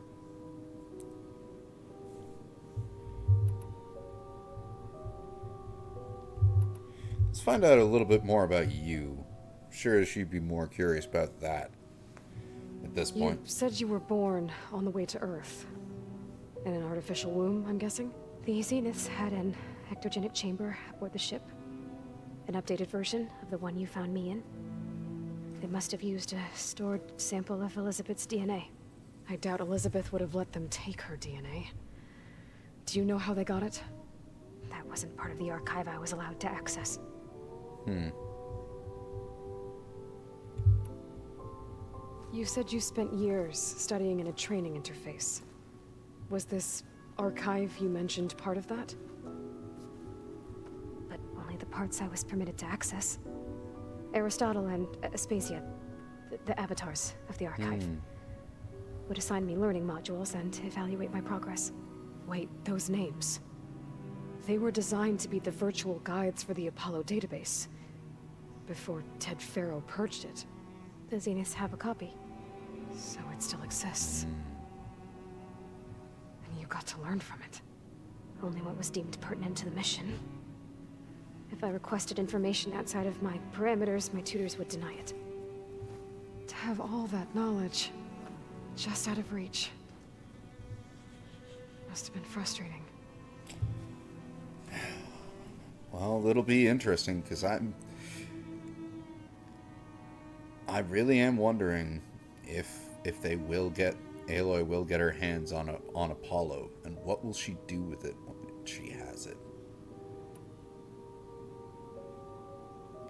Let's find out a little bit more about you. I'm sure she'd be more curious about that at this point. You said you were born on the way to Earth. In an artificial womb, I'm guessing? The Zeniths had an ectogenic chamber aboard the ship. An updated version of the one you found me in. They must have used a stored sample of Elizabeth's DNA. I doubt Elizabeth would have let them take her DNA. Do you know how they got it? That wasn't part of the archive I was allowed to access. You said you spent years studying in a training interface. Was this archive you mentioned part of that? But only the parts I was permitted to access. Aristotle and Aspasia, the avatars of the archive, would assign me learning modules and evaluate my progress. Wait, those names. They were designed to be the virtual guides for the Apollo database. Before Ted Faro purged it. The Zeniths have a copy. So it still exists. And you got to learn from it. Only what was deemed pertinent to the mission. If I requested information outside of my parameters, my tutors would deny it. To have all that knowledge, just out of reach. Must have been frustrating. Well, it'll be interesting, because I really am wondering if they will get, Aloy will get her hands on Apollo, and what will she do with it when she has it?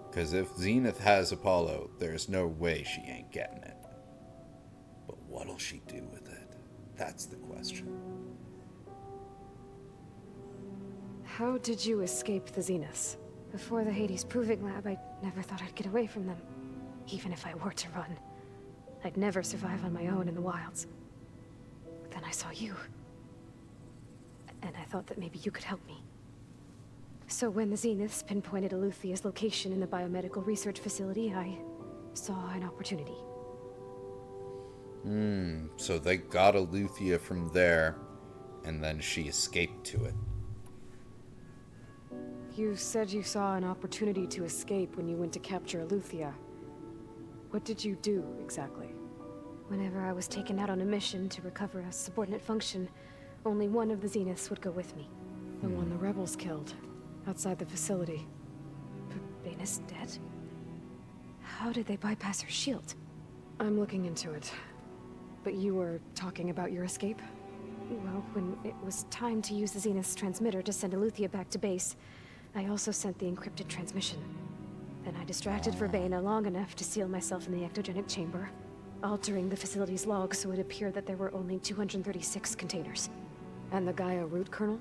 Because if Zenith has Apollo, there's no way she ain't getting it. But what'll she do with it? That's the question. How did you escape the Zeniths? Before the Hades Proving Lab, I never thought I'd get away from them. Even if I were to run. I'd never survive on my own in the wilds. But then I saw you. And I thought that maybe you could help me. So when the Zeniths pinpointed Eluthia's location in the biomedical research facility, I saw an opportunity. So they got Eluthia from there, and then she escaped to it. You said you saw an opportunity to escape when you went to capture Eluthia. What did you do, exactly? Whenever I was taken out on a mission to recover a subordinate function, only one of the Zeniths would go with me. The one the rebels killed, outside the facility. Baina's dead? How did they bypass her shield? I'm looking into it. But you were talking about your escape? Well, when it was time to use the Zenith's transmitter to send Eluthia back to base, I also sent the encrypted transmission. Then I distracted Verbena long enough to seal myself in the ectogenic chamber, altering the facility's log so it appeared that there were only 236 containers. And the Gaia root kernel?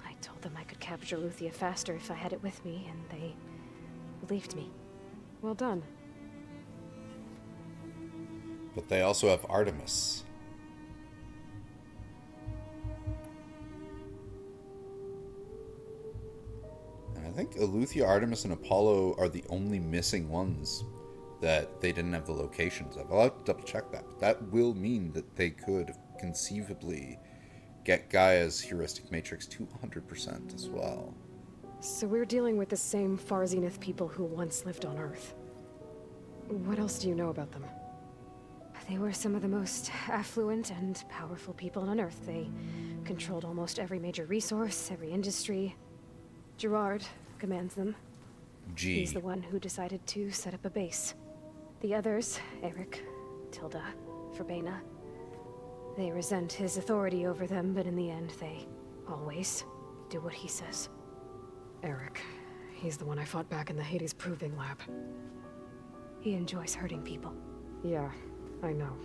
I told them I could capture Eluthia faster if I had it with me, and they believed me. Well done. But they also have Artemis. And I think Eluthia, Artemis, and Apollo are the only missing ones that they didn't have the locations of. I'll have to double check that. But that will mean that they could conceivably get Gaia's heuristic matrix to 100% as well. So we're dealing with the same Far Zenith people who once lived on Earth. What else do you know about them? They were some of the most affluent and powerful people on Earth. They controlled almost every major resource, every industry. Gerard commands them. He's the one who decided to set up a base. The others, Eric, Tilda, Verbena, they resent his authority over them, but in the end, they always do what he says. Eric. He's the one I fought back in the Hades Proving Lab. He enjoys hurting people. Yeah, I know.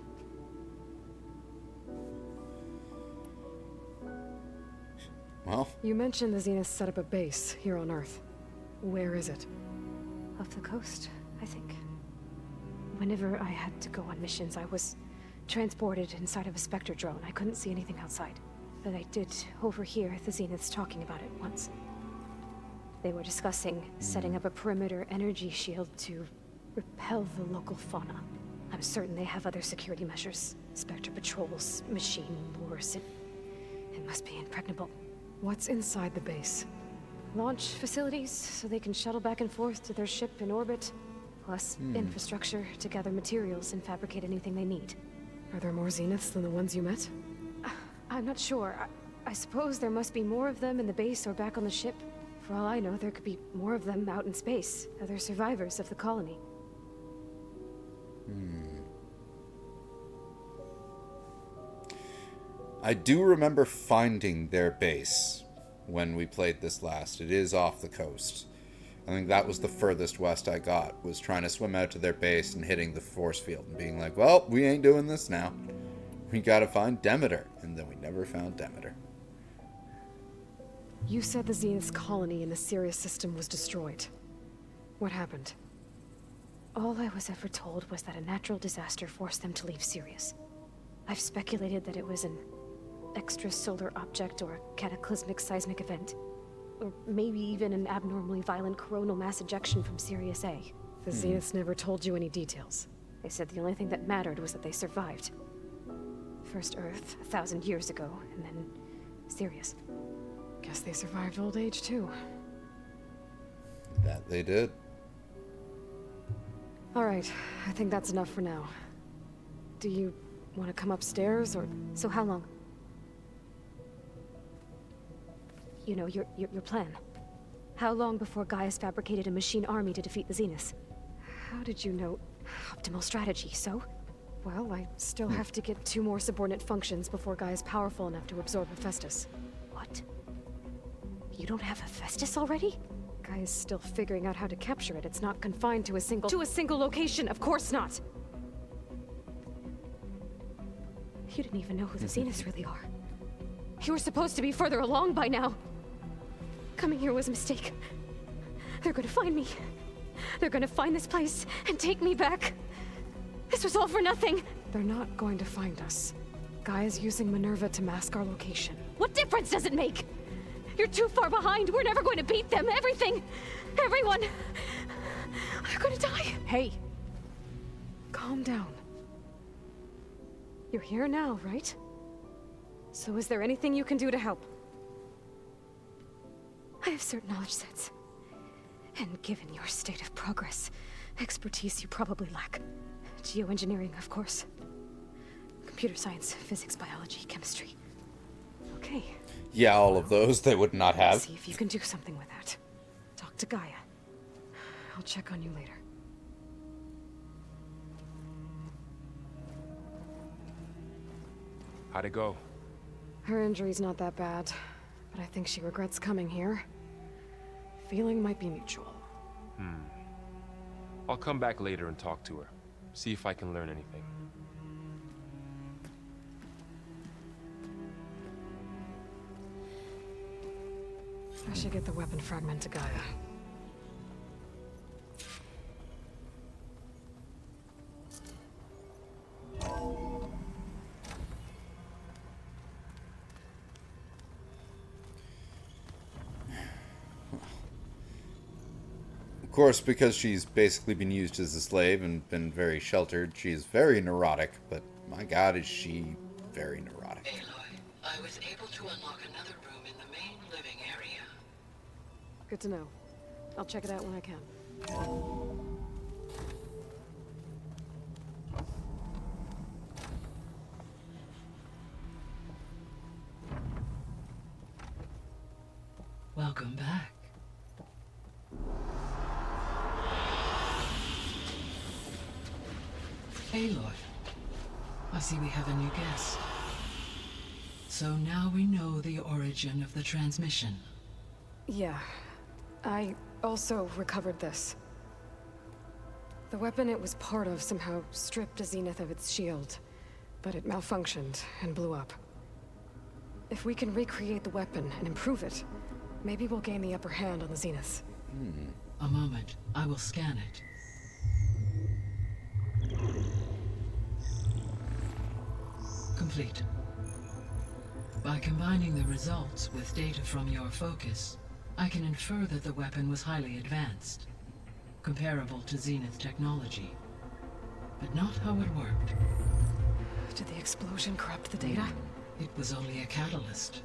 Well, You mentioned the Zenith set up a base here on Earth. Where is it? Off the coast, I think. Whenever I had to go on missions, I was transported inside of a Spectre drone. I couldn't see anything outside. But I did overhear the Zeniths talking about it once. They were discussing setting up a perimeter energy shield to repel the local fauna. I'm certain they have other security measures. Spectre patrols, machine lures. It must be impregnable. What's inside the base? Launch facilities, so they can shuttle back and forth to their ship in orbit. Plus, infrastructure to gather materials and fabricate anything they need. Are there more Zeniths than the ones you met? I'm not sure. I suppose there must be more of them in the base or back on the ship. For all I know, there could be more of them out in space. Other survivors of the colony. I do remember finding their base when we played this last. It is off the coast. I think that was the furthest west I got, was trying to swim out to their base and hitting the force field and being like, well, we ain't doing this now. We gotta find Demeter. And then we never found Demeter. You said the Zenith's colony in the Sirius system was destroyed. What happened? All I was ever told was that a natural disaster forced them to leave Sirius. I've speculated that it was an extrasolar object or a cataclysmic seismic event. Or maybe even an abnormally violent coronal mass ejection from Sirius A. The Zeniths never told you any details. They said the only thing that mattered was that they survived. First Earth, 1,000 years ago, and then Sirius. Guess they survived old age, too. That they did. Alright, I think that's enough for now. Do you want to come upstairs, or... So how long? You know, your plan. How long before Gaia's fabricated a machine army to defeat the Zeniths? How did you know? Optimal strategy, so? Well, I still have to get 2 more subordinate functions before Gaia's powerful enough to absorb Hephaestus. What? You don't have Hephaestus already? Gaia's still figuring out how to capture it. It's not confined to a single location, of course not! You didn't even know who the Zeniths really are. You were supposed to be further along by now. Coming here was a mistake. They're gonna find me. They're gonna find this place and take me back. This was all for nothing. They're not going to find us. Gaia's using Minerva to mask our location. What difference does it make? You're too far behind. We're never going to beat them. Everything. Everyone. They're gonna die. Hey. Calm down. You're here now, right? So is there anything you can do to help? I have certain knowledge sets. And given your state of progress, expertise you probably lack. Geoengineering, of course. Computer science, physics, biology, chemistry. Okay. Yeah, all of those they would not have. See if you can do something with that. Talk to Gaia. I'll check on you later. How'd it go? Her injury's not that bad, but I think she regrets coming here. Feeling might be mutual. I'll come back later and talk to her. See if I can learn anything. I should get the weapon fragment to Gaia. Of course, because she's basically been used as a slave and been very sheltered, she's very neurotic, but my god, is she very neurotic. Aloy, I was able to unlock another room in the main living area. Good to know. I'll check it out when I can. Welcome back. Aloy, I see we have a new guest. So now we know the origin of the transmission. Yeah. I also recovered this. The weapon it was part of somehow stripped a Zenith of its shield, but it malfunctioned and blew up. If we can recreate the weapon and improve it, maybe we'll gain the upper hand on the Zeniths. A moment. I will scan it. Complete. By combining the results with data from your focus, I can infer that the weapon was highly advanced, comparable to Zenith technology. But not how it worked. Did the explosion corrupt the data? It was only a catalyst.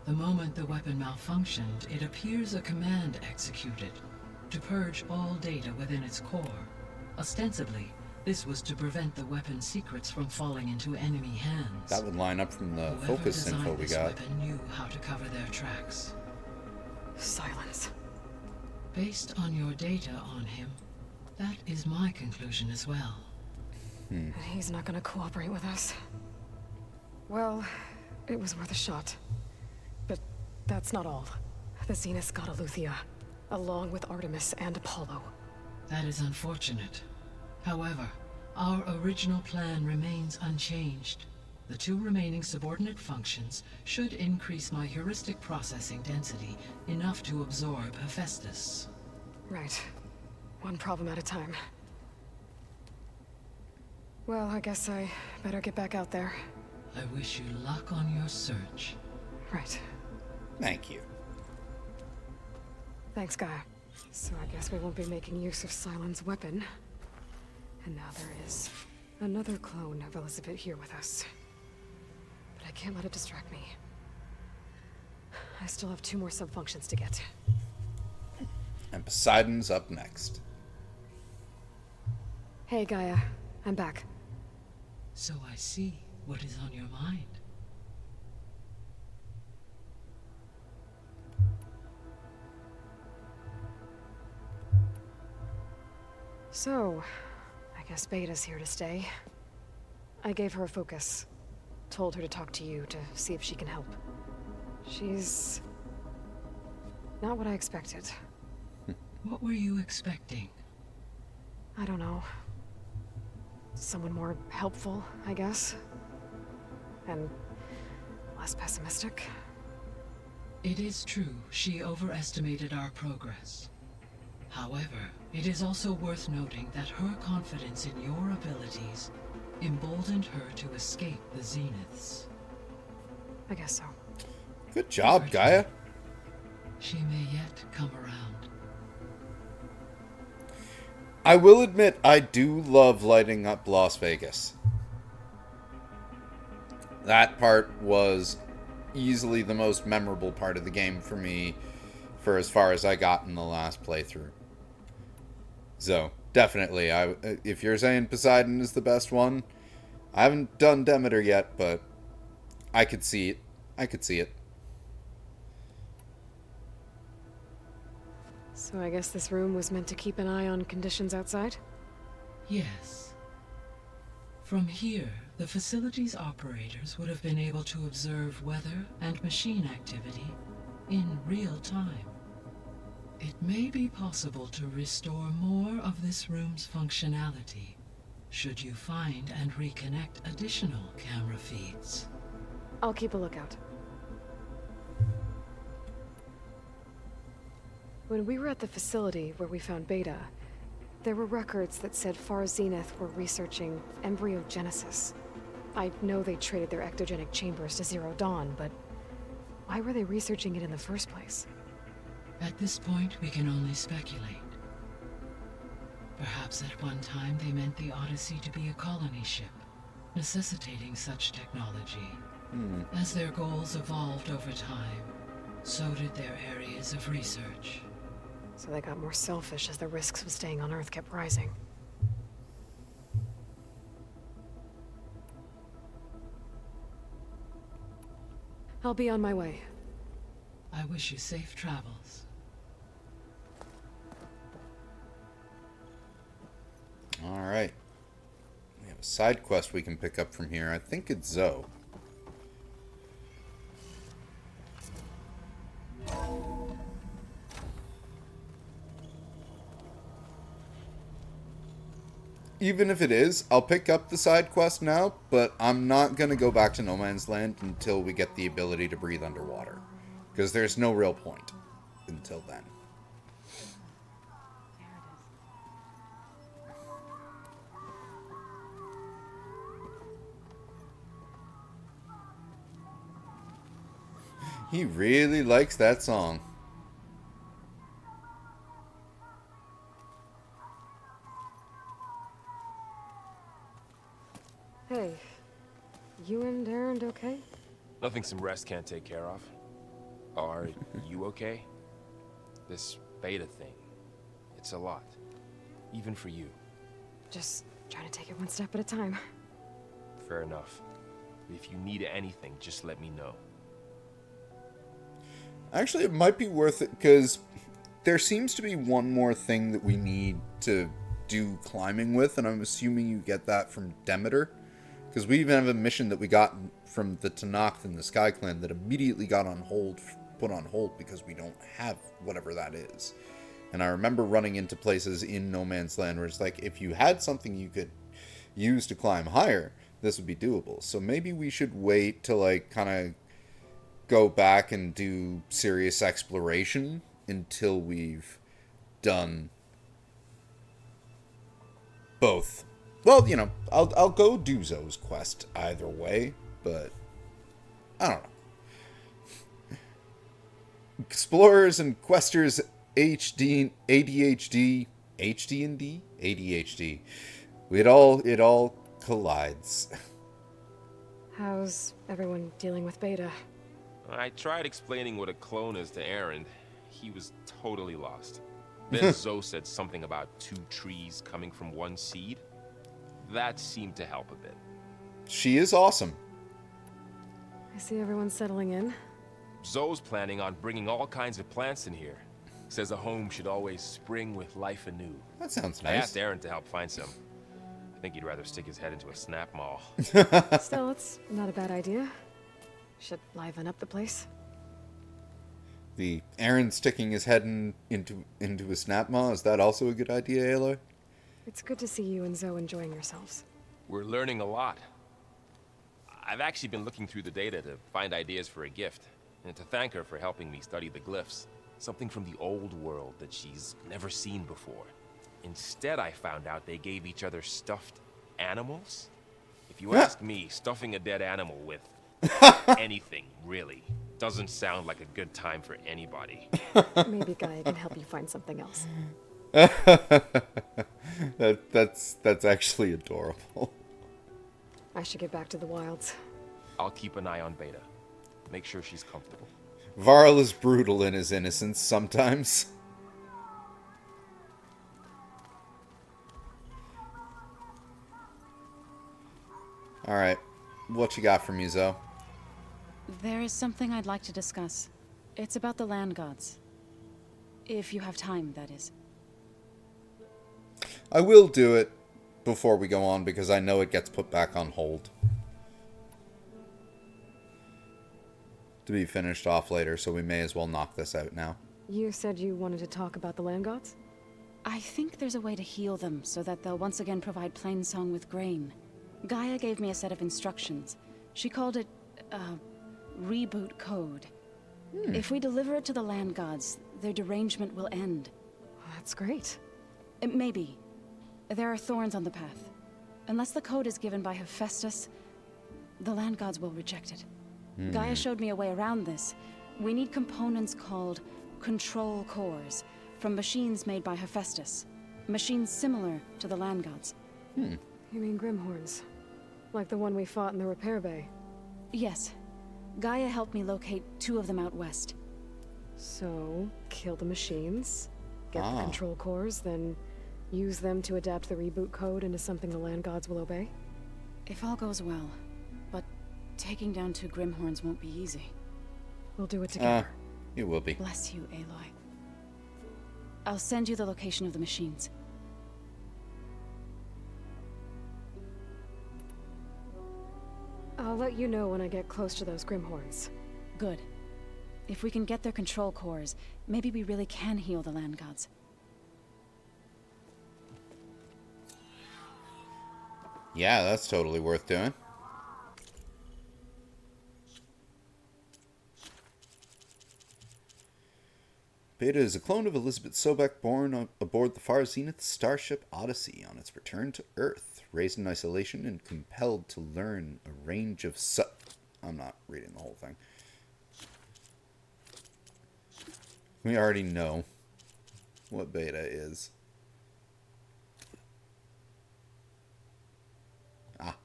The moment the weapon malfunctioned, it appears a command executed to purge all data within its core. Ostensibly, this was to prevent the weapon's secrets from falling into enemy hands. That would line up from the Whoever focus info designed we this got. weapon knew how to cover their tracks. Silence. Based on your data on him, that is my conclusion as well. He's not gonna cooperate with us. Well, it was worth a shot. But that's not all. The Zeniths got Aletheia, along with Artemis and Apollo. That is unfortunate. However, our original plan remains unchanged. The 2 remaining subordinate functions should increase my heuristic processing density enough to absorb Hephaestus. Right. One problem at a time. Well, I guess I better get back out there. I wish you luck on your search. Right. Thank you. Thanks, Gaia. So I guess we won't be making use of Cylon's weapon. And now there is another clone of Elizabeth here with us. But I can't let it distract me. I still have 2 more subfunctions to get. And Poseidon's up next. Hey, Gaia. I'm back. So I see what is on your mind. So, I guess Beta's here to stay. I gave her a focus. Told her to talk to you to see if she can help. She's not what I expected. What were you expecting? I don't know. Someone more helpful, I guess. And less pessimistic. It is true, she overestimated our progress. However, it is also worth noting that her confidence in your abilities emboldened her to escape the Zeniths. I guess so. Good job, Gaia. She may yet come around. I will admit, I do love lighting up Las Vegas. That part was easily the most memorable part of the game for me, for as far as I got in the last playthrough. So, definitely, if you're saying Poseidon is the best one, I haven't done Demeter yet, but I could see it. I could see it. So I guess this room was meant to keep an eye on conditions outside? Yes. From here, the facility's operators would have been able to observe weather and machine activity in real time. It may be possible to restore more of this room's functionality, should you find and reconnect additional camera feeds. I'll keep a lookout. When we were at the facility where we found Beta, there were records that said Far Zenith were researching embryogenesis. I know they traded their ectogenic chambers to Zero Dawn, but why were they researching it in the first place? At this point, we can only speculate. Perhaps at one time they meant the Odyssey to be a colony ship, necessitating such technology. As their goals evolved over time, so did their areas of research. So they got more selfish as the risks of staying on Earth kept rising. I'll be on my way. I wish you safe travels. Alright. We have a side quest we can pick up from here. I think it's Zoe. even if it is, I'll pick up the side quest now, but I'm not going to go back to No Man's Land until we get the ability to breathe underwater. Because there's no real point until then. He really likes that song. Hey, you and Aaron okay? Nothing some rest can't take care of. Are you okay? This beta thing, it's a lot. Even for you. Just trying to take it one step at a time. Fair enough. If you need anything, just let me know. Actually, it might be worth it, because there seems to be one more thing that we need to do climbing with, and I'm assuming you get that from Demeter. Because we even have a mission that we got from the Tenakth and the Sky Clan that immediately got put on hold because we don't have whatever that is. And I remember running into places in No Man's Land where it's like, if you had something you could use to climb higher, this would be doable. So maybe we should wait to, like, kind of go back and do serious exploration until we've done both. Well, you know, I'll go do Zoe's quest either way, but I don't know. Explorers and questers HD, ADHD, HD&D? ADHD. It all collides. How's everyone dealing with Beta? I tried explaining what a clone is to Aaron. He was totally lost. Then Zoe said something about 2 trees coming from 1 seed. That seemed to help a bit. She is awesome. I see everyone settling in. Zoe's planning on bringing all kinds of plants in here. Says a home should always spring with life anew. That sounds nice. I asked Aaron to help find some. I think he'd rather stick his head into a snap mall. Still, it's not a bad idea. Should liven up the place. The Aaron sticking his head into a snap maw, is that also a good idea, Aloy? It's good to see you and Zoe enjoying yourselves. We're learning a lot. I've actually been looking through the data to find ideas for a gift, and to thank her for helping me study the glyphs. Something from the old world that she's never seen before. Instead, I found out they gave each other stuffed animals. If you ask me, stuffing a dead animal with anything, really, doesn't sound like a good time for anybody. Maybe Gaia can help you find something else. That's actually adorable. I should get back to the wilds. I'll keep an eye on Beta. Make sure she's comfortable. Varl is brutal in his innocence sometimes. Alright, what you got for me, Zoe? There is something I'd like to discuss. It's about the land gods. If you have time, that is. I will do it before we go on, because I know it gets put back on hold. To be finished off later, so we may as well knock this out now. You said you wanted to talk about the land gods? I think there's a way to heal them so that they'll once again provide Plainsong with grain. Gaia gave me a set of instructions. She called it, reboot code. If we deliver it to the land gods, their derangement will end. That's great. Maybe. There are thorns on the path. Unless the code is given by Hephaestus, the land gods will reject it. Gaia showed me a way around this. We need components called control cores from machines made by Hephaestus. Machines similar to the land gods. You mean Grimhorns? Like the one we fought in the repair bay? Yes. Gaia helped me locate 2 of them out west. So, kill the machines, get the control cores, then use them to adapt the reboot code into something the land gods will obey? If all goes well. But taking down 2 Grimhorns won't be easy. We'll do it together. It will be. Bless you, Aloy. I'll send you the location of the machines. I'll let you know when I get close to those Grimhorns. Good. If we can get their control cores, maybe we really can heal the land gods. Yeah, that's totally worth doing. Beta is a clone of Elizabeth Sobek born aboard the Far Zenith starship Odyssey on its return to Earth. Raised in isolation and compelled to learn a range of I'm not reading the whole thing. We already know what Beta is. Ah.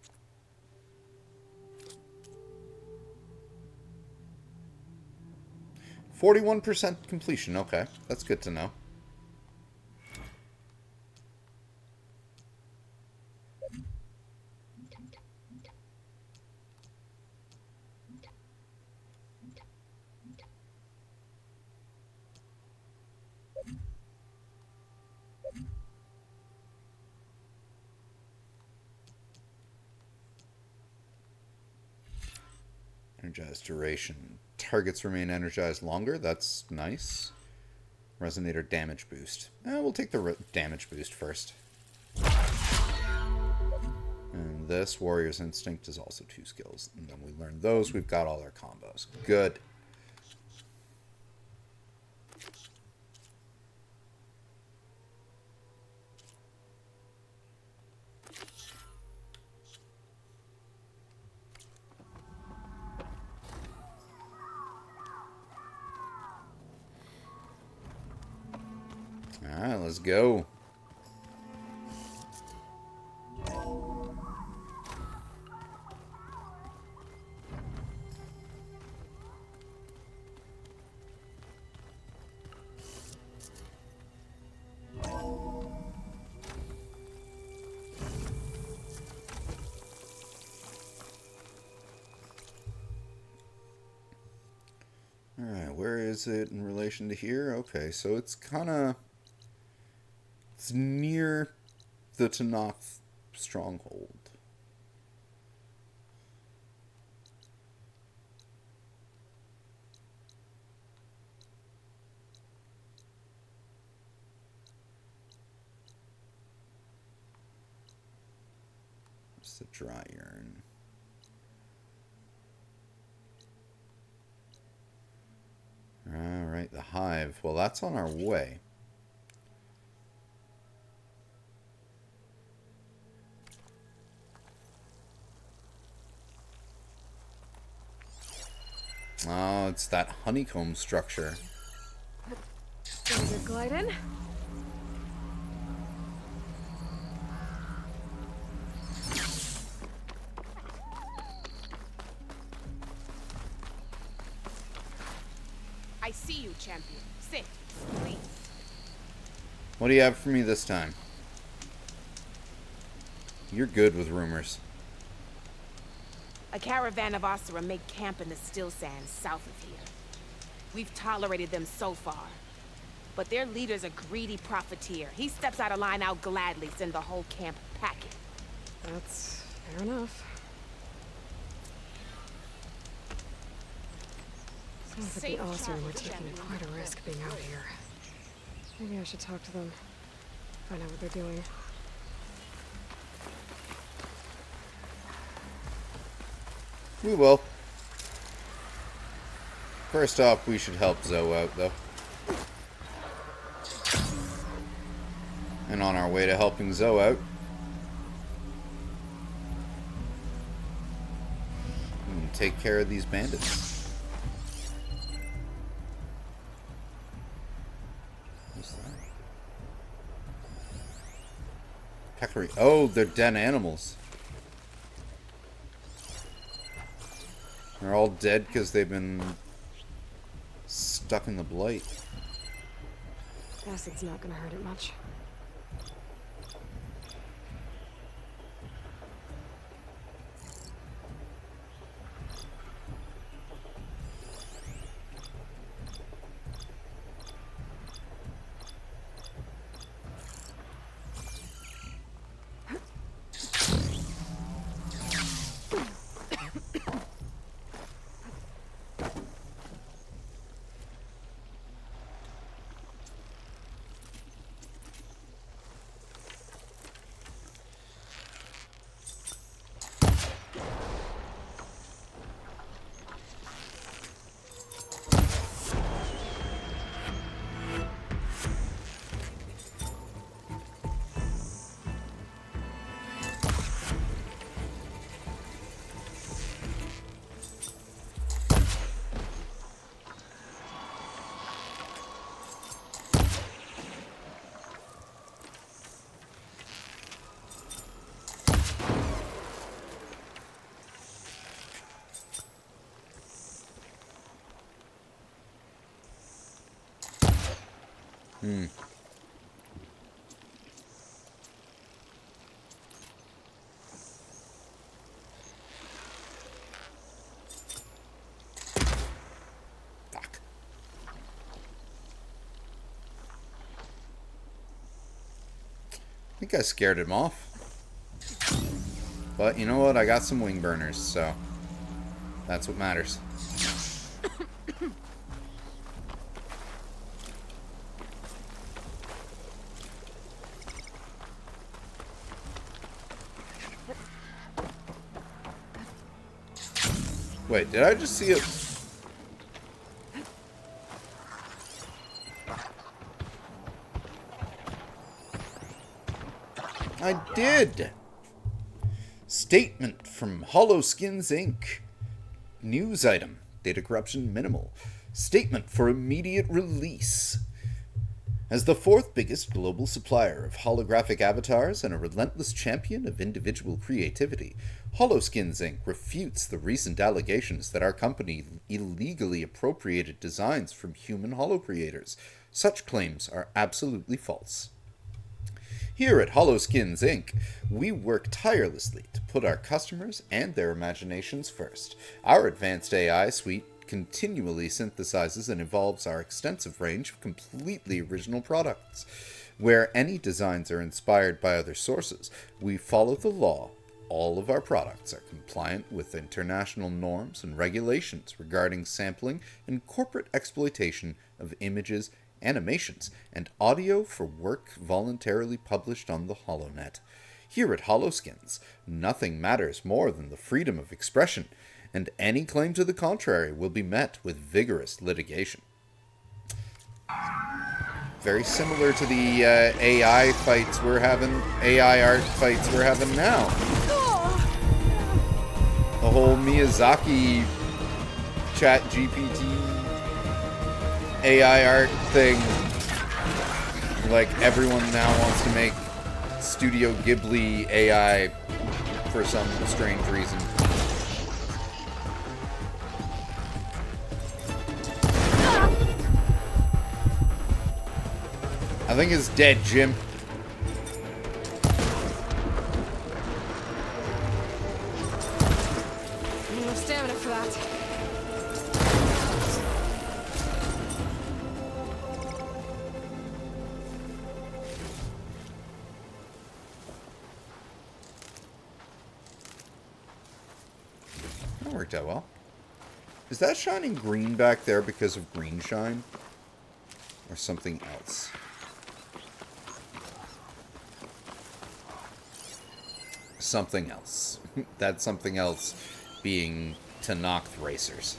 %41 completion. Okay, that's good to know. Energized duration. Targets remain energized longer. That's nice. Resonator damage boost. We'll take the damage boost first. And this, Warrior's Instinct, is also 2 skills. And then we learn those. We've got all our combos. Good. Alright, let's go. Alright, where is it in relation to here? Okay, so it's it's near the Tanakh stronghold. It's the dry urn. Alright, the hive. Well, that's on our way. Oh, it's that honeycomb structure. There's your glide in. I see you, champion. Sit, please. What do you have for me this time? You're good with rumors. A caravan of Asura make camp in the still sands south of here. We've tolerated them so far. But their leader's a greedy profiteer. He steps out of line, I'll gladly send the whole camp packing. That's fair enough. Sounds like the Asura were taking quite a risk being out here. Maybe I should talk to them. Find out what they're doing. We will. First off, we should help Zoe out, though. And on our way to helping Zoe out, we can take care of these bandits. What's that? Peccary. Oh, they're dead animals. They're all dead because they've been stuck in the blight. Acid's not gonna hurt it much. Fuck. I think I scared him off. But you know what? I got some wing burners, so that's what matters. Wait, did I just see it? I did! Statement from HoloSkins Inc. News item. Data corruption minimal. Statement for immediate release. As the fourth biggest global supplier of holographic avatars and a relentless champion of individual creativity, HoloSkins Inc. refutes the recent allegations that our company illegally appropriated designs from human holocreators. Such claims are absolutely false. Here at HoloSkins Inc., we work tirelessly to put our customers and their imaginations first. Our advanced AI suite continually synthesizes and evolves our extensive range of completely original products. Where any designs are inspired by other sources, we follow the law. All of our products are compliant with international norms and regulations regarding sampling and corporate exploitation of images, animations, and audio for work voluntarily published on the HoloNet. Here at HoloSkins, nothing matters more than the freedom of expression, and any claim to the contrary will be met with vigorous litigation. Very similar to the AI fights we're having, AI art fights we're having now. The whole Miyazaki Chat GPT AI art thing. Like, everyone now wants to make Studio Ghibli AI for some strange reason. I think it's dead, Jim. No stamina for that. That worked out well. Is that shining green back there because of green shine? Or something else? Something else. That something else being Tanakhth racers.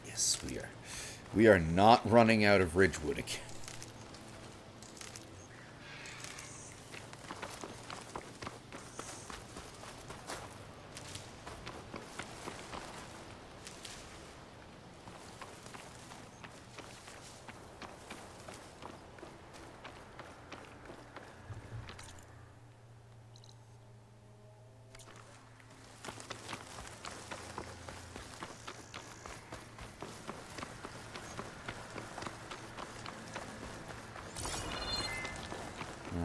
Yes, we are. We are not running out of Ridgewood again.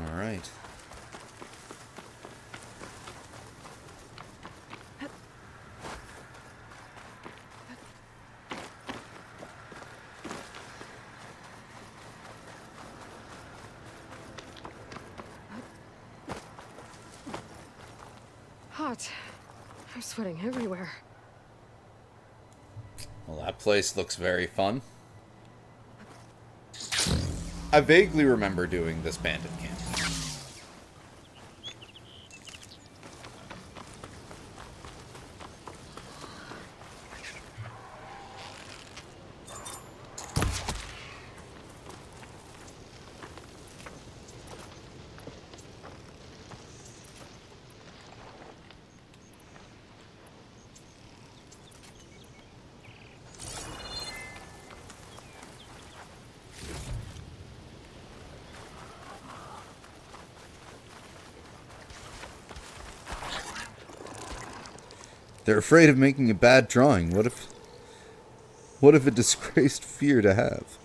Alright. Hot. I'm sweating everywhere. Well, that place looks very fun. I vaguely remember doing this bandit camp. They're afraid of making a bad drawing. What if a disgraced fear to have?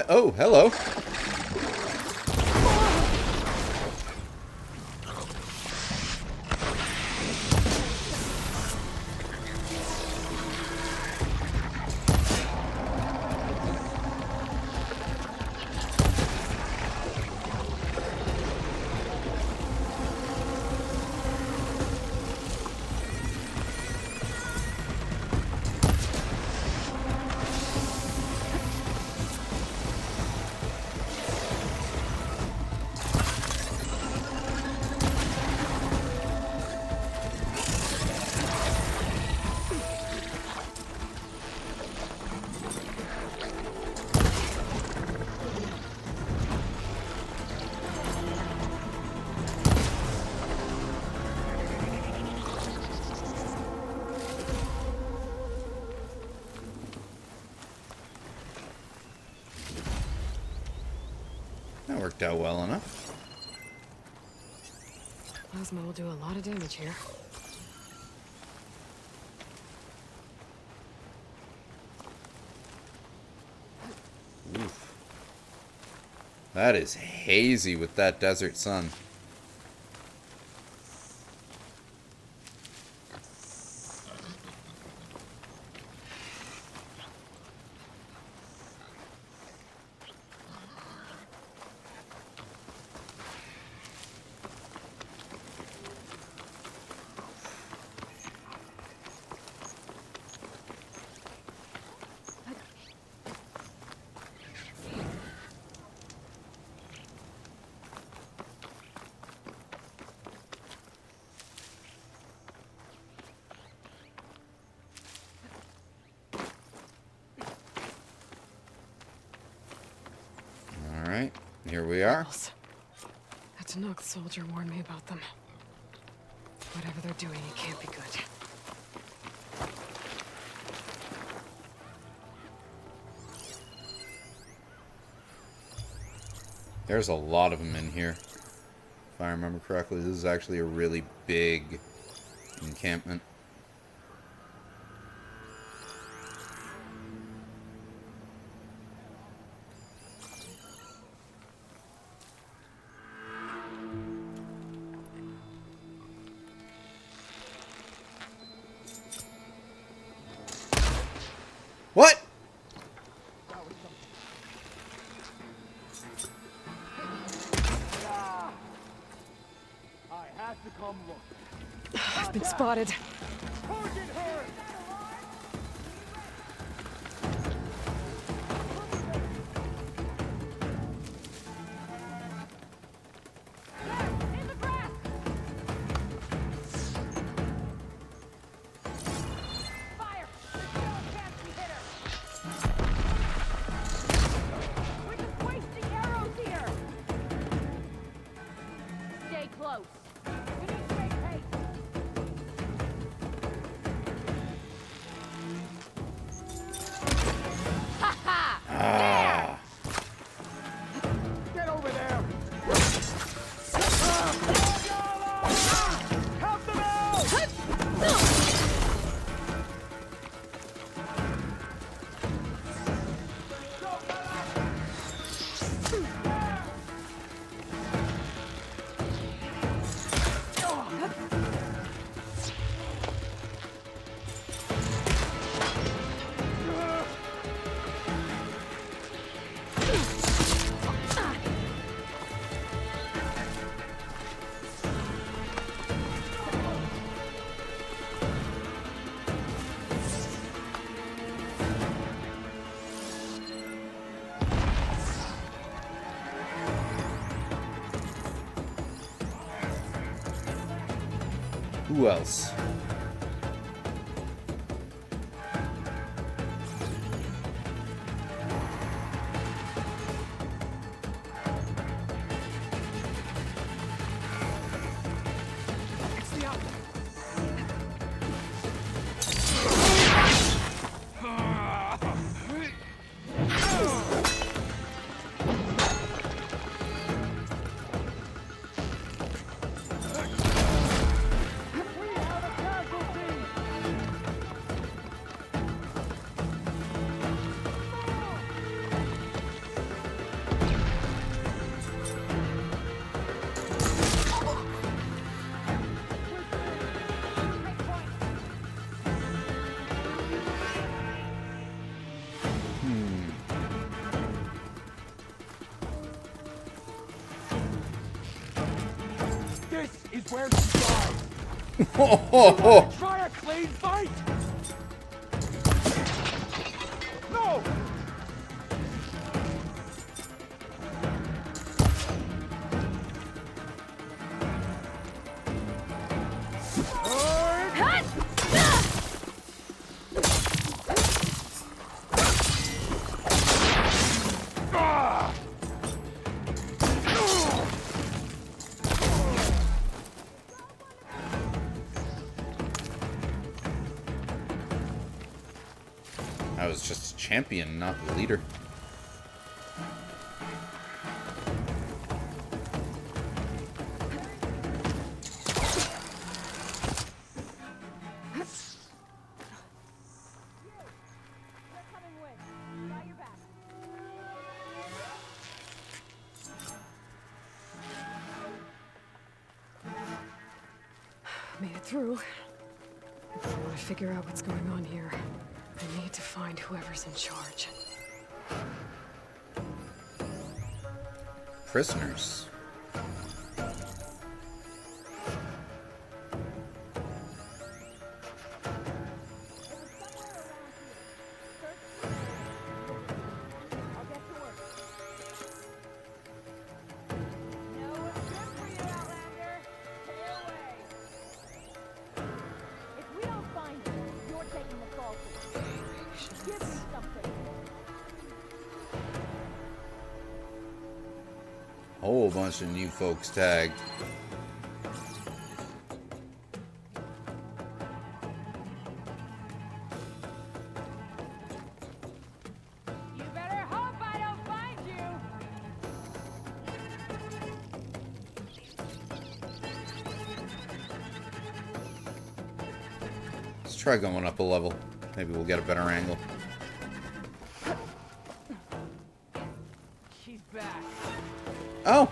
Oh, hello. That worked out well enough. Plasma will do a lot of damage here. Oof. That is hazy with that desert sun. Alright, here we are. That Tanakh soldier warned me about them. Whatever they're doing, it can't be good. There's a lot of them in here. If I remember correctly, this is actually a really big encampment. What? I've been spotted. Who else? This is where she died. Try a clean fight. No. I was just a champion, not the leader. Made it through. If I want to figure out what's going on here, I need to find whoever's in charge. Prisoners. Whole bunch of new folks tagged. You better hope I don't find you. Let's try going up a level. Maybe we'll get a better angle. She's back. Oh!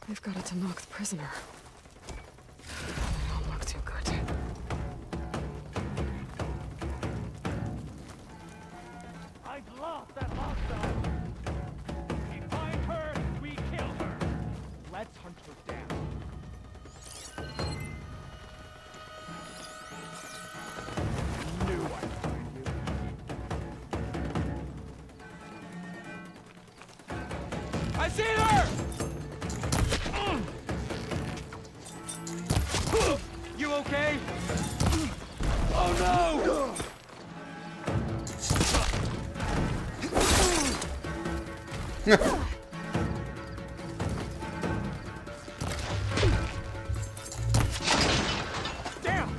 They've got it to knock the prisoner. They don't look too good. I've lost that hostile. We find her, we kill her. Let's hunt her down. Knew I'd find you. I see her! You okay? Oh no! Damn!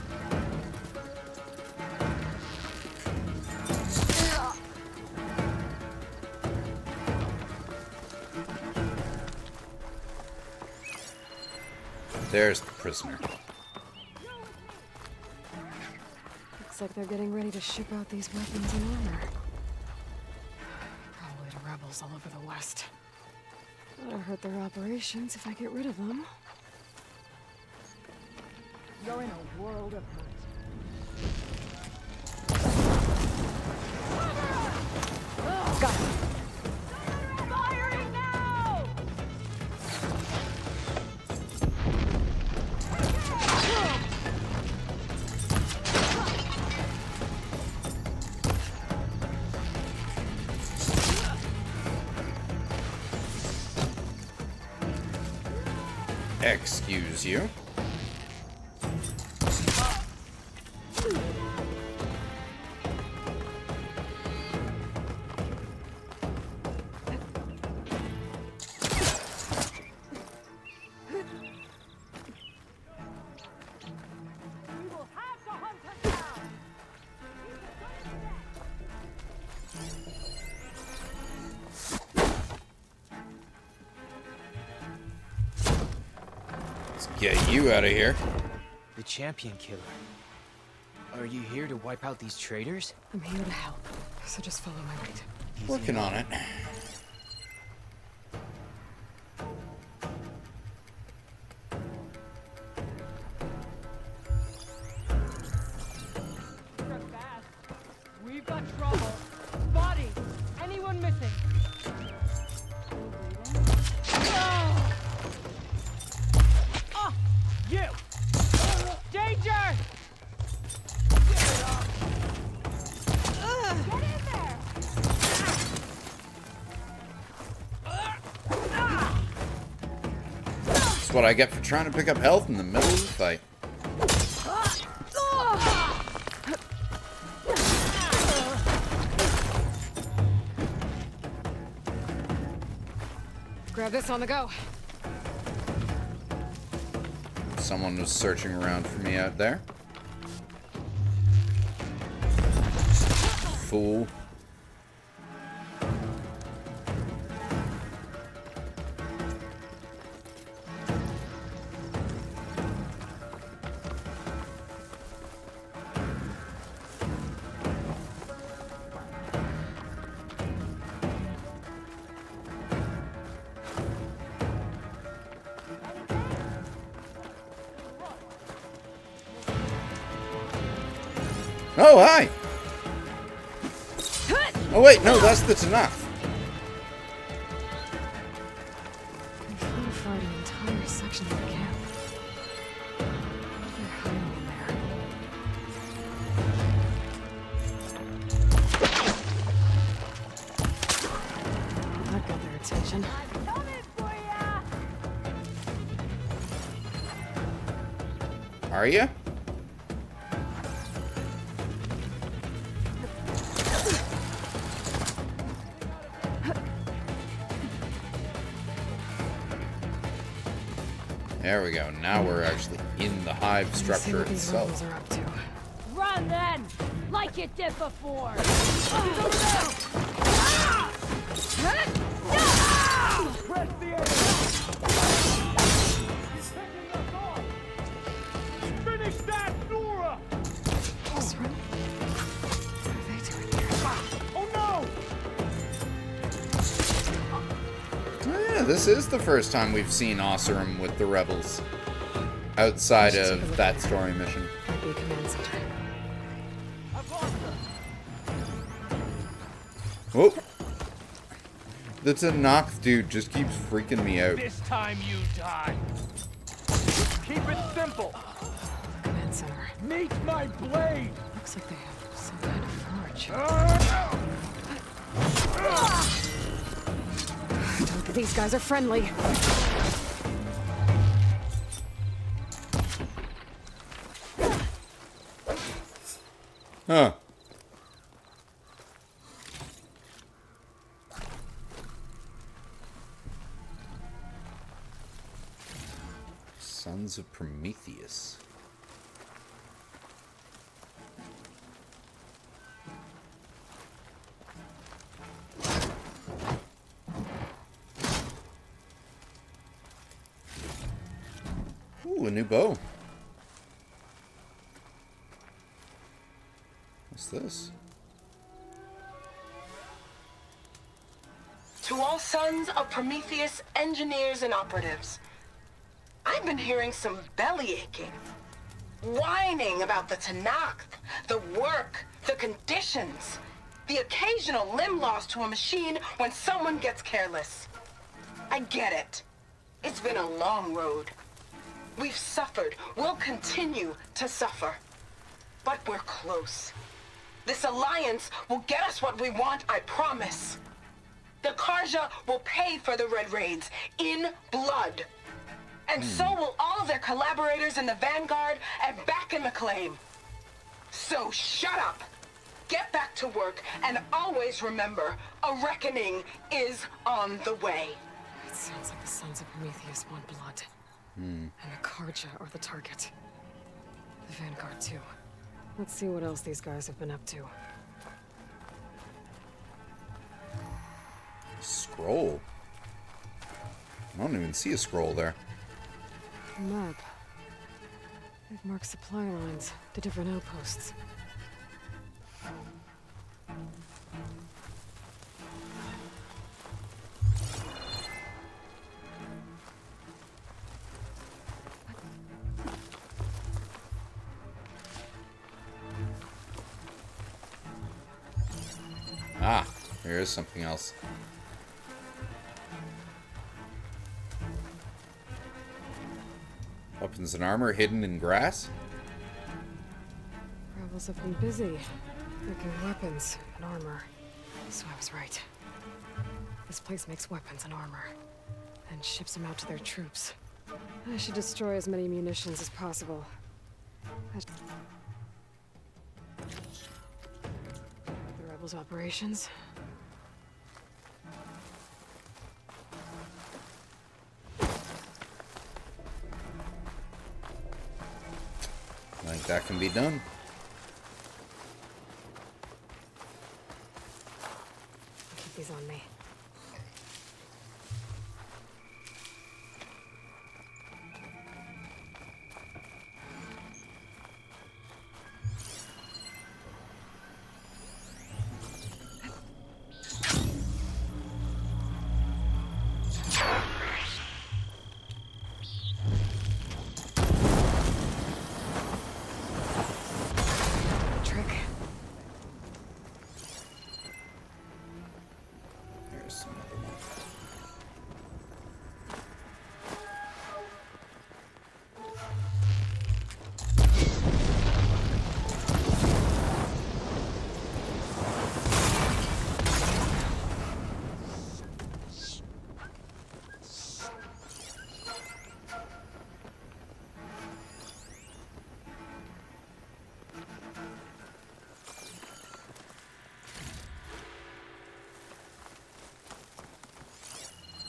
There's the prisoner. Looks like they're getting ready to ship out these weapons and armor. Probably to rebels all over the West. That'll hurt their operations if I get rid of them. You're in a world of hurt. Got it. Firing now! Excuse you. get you out of here. The champion killer. Are you here to wipe out these traitors? I'm here to help, so just follow my lead. Working on it. We've got trouble. Body! Anyone missing? Oh! Oh! You! Danger! Get it up! Get in there! That's what I get for trying to pick up health in the middle of the fight. Grab this on the go. Someone was searching around for me out there. Fool. Oh, hi! Oh, wait, no, that's the Tanakh. We fortified an entire section of the camp. What are they hiding in there? That got their attention. Are you? There we go. Now we're actually in the hive structure itself. Are up to. Run then! Like you did before! Press the air! Finish that, Nora! What are they doing here? Oh no! Oh, yeah, this is the first time we've seen Oseram with the rebels. Outside of that story mission. Might be a command center. Oh! The Tanakh dude just keeps freaking me out. This time you die. Keep it simple. Command center. Meet my blade. Looks like they have some kind of forge. Don't think these guys are friendly. Huh. Sons of Prometheus. Ooh, a new bow. What's this? To all sons of Prometheus engineers and operatives, I've been hearing some belly aching, whining about the Tanakh, the work, the conditions, the occasional limb loss to a machine when someone gets careless. I get it. It's been a long road. We've suffered. We'll continue to suffer. But we're close. This alliance will get us what we want, I promise. The Karja will pay for the Red Raids in blood. And so will all their collaborators in the Vanguard and back in the claim. So shut up, get back to work, and always remember, a reckoning is on the way. It sounds like the Sons of Prometheus want blood. And the Karja are the target. The Vanguard too. Let's see what else these guys have been up to. Scroll? I don't even see a scroll there. Map. They've marked supply lines to different outposts. Ah, there is something else. Weapons and armor hidden in grass? Rebels have been busy making weapons and armor. So I was right. This place makes weapons and armor, and ships them out to their troops. I should destroy as many munitions as possible. The Rebels' operations. I think that can be done. Keep these on me.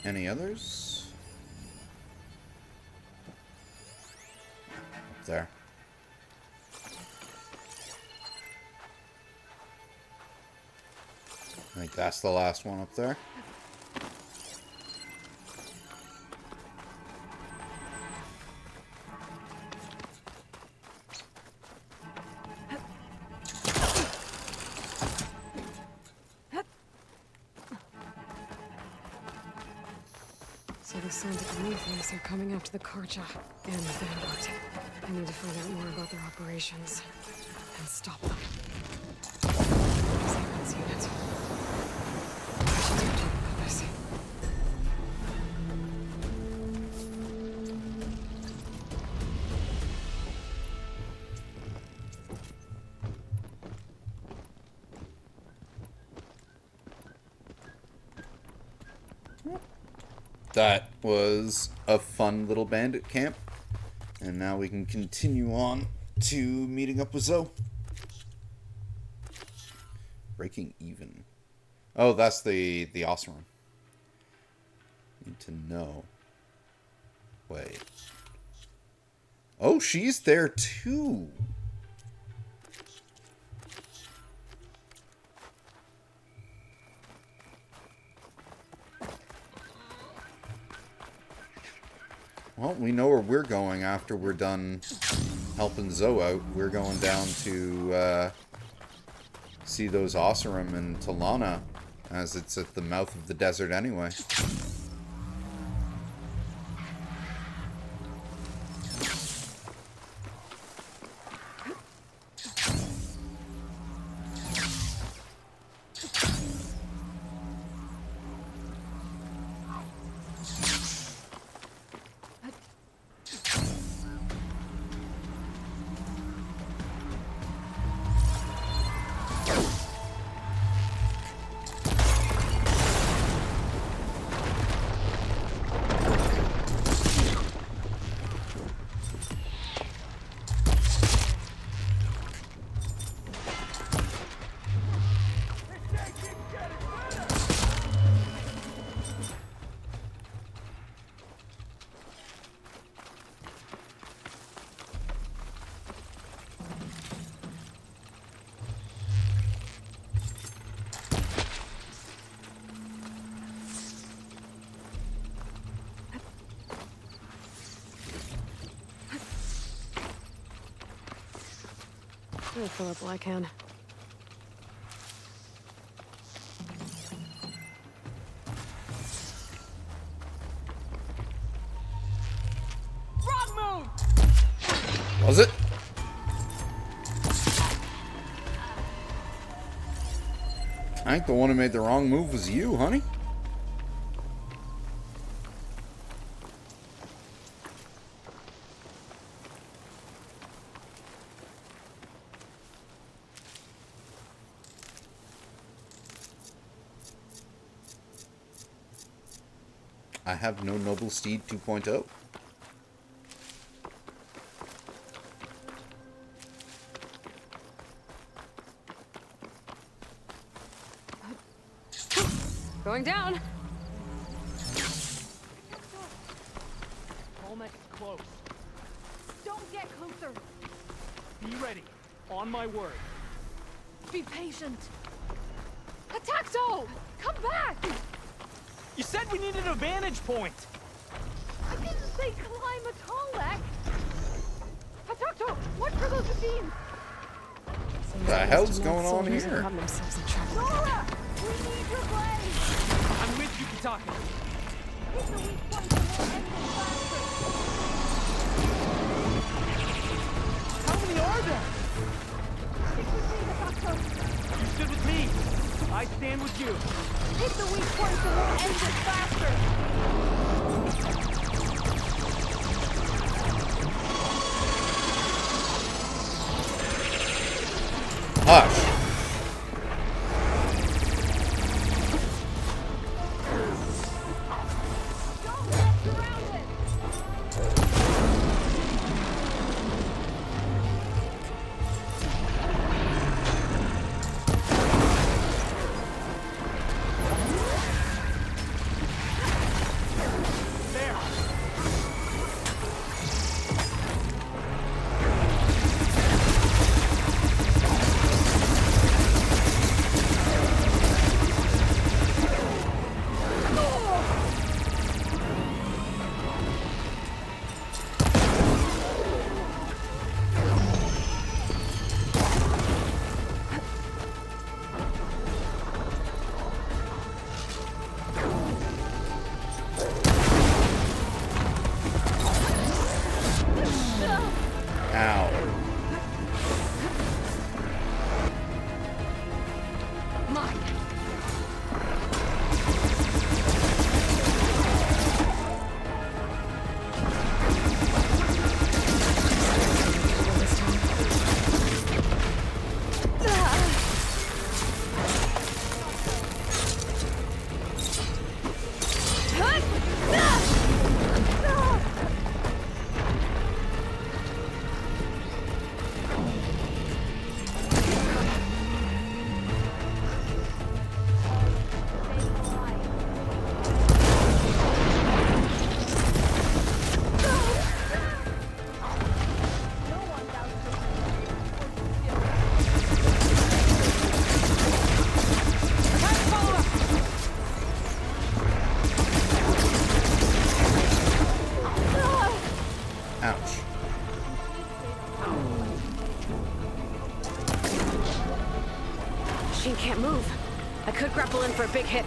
Any others? There. I think that's the last one up there. So the sons of Prometheus are coming after the Karja and the Vanguard. I need to find out more about their operations and stop them. Simon's unit. I should do something about this. That was a fun little bandit camp. And now we can continue on to meeting up with Zoe. Breaking even. Oh, that's the awesome one. Need to know. Wait. Oh, she's there too. Well, we know where we're going after we're done helping Zoe out. We're going down to see those Osseram and Talana, as it's at the mouth of the desert anyway. I'll fill up while I can. Wrong move! Was it? I think the one who made the wrong move was you, honey. I have no Noble Steed 2.0. Going down. Almost close. Don't get closer. Be ready. On my word. Be patient. Attack-o! Come back! You said we needed a vantage point. I didn't say climb a Tallneck. Attack-o! Watch for those machines. What the hell's going on here? Got themselves in trouble. Nora! We need your blade! I'm with you, Kitaka. Hit the weak point and we'll end this faster. How many are there? Stick with me, Attack-o. You stood with me. I stand with you. Hit the weak point and we'll end this faster. Hush. Can't move. I could grapple in for a big hit.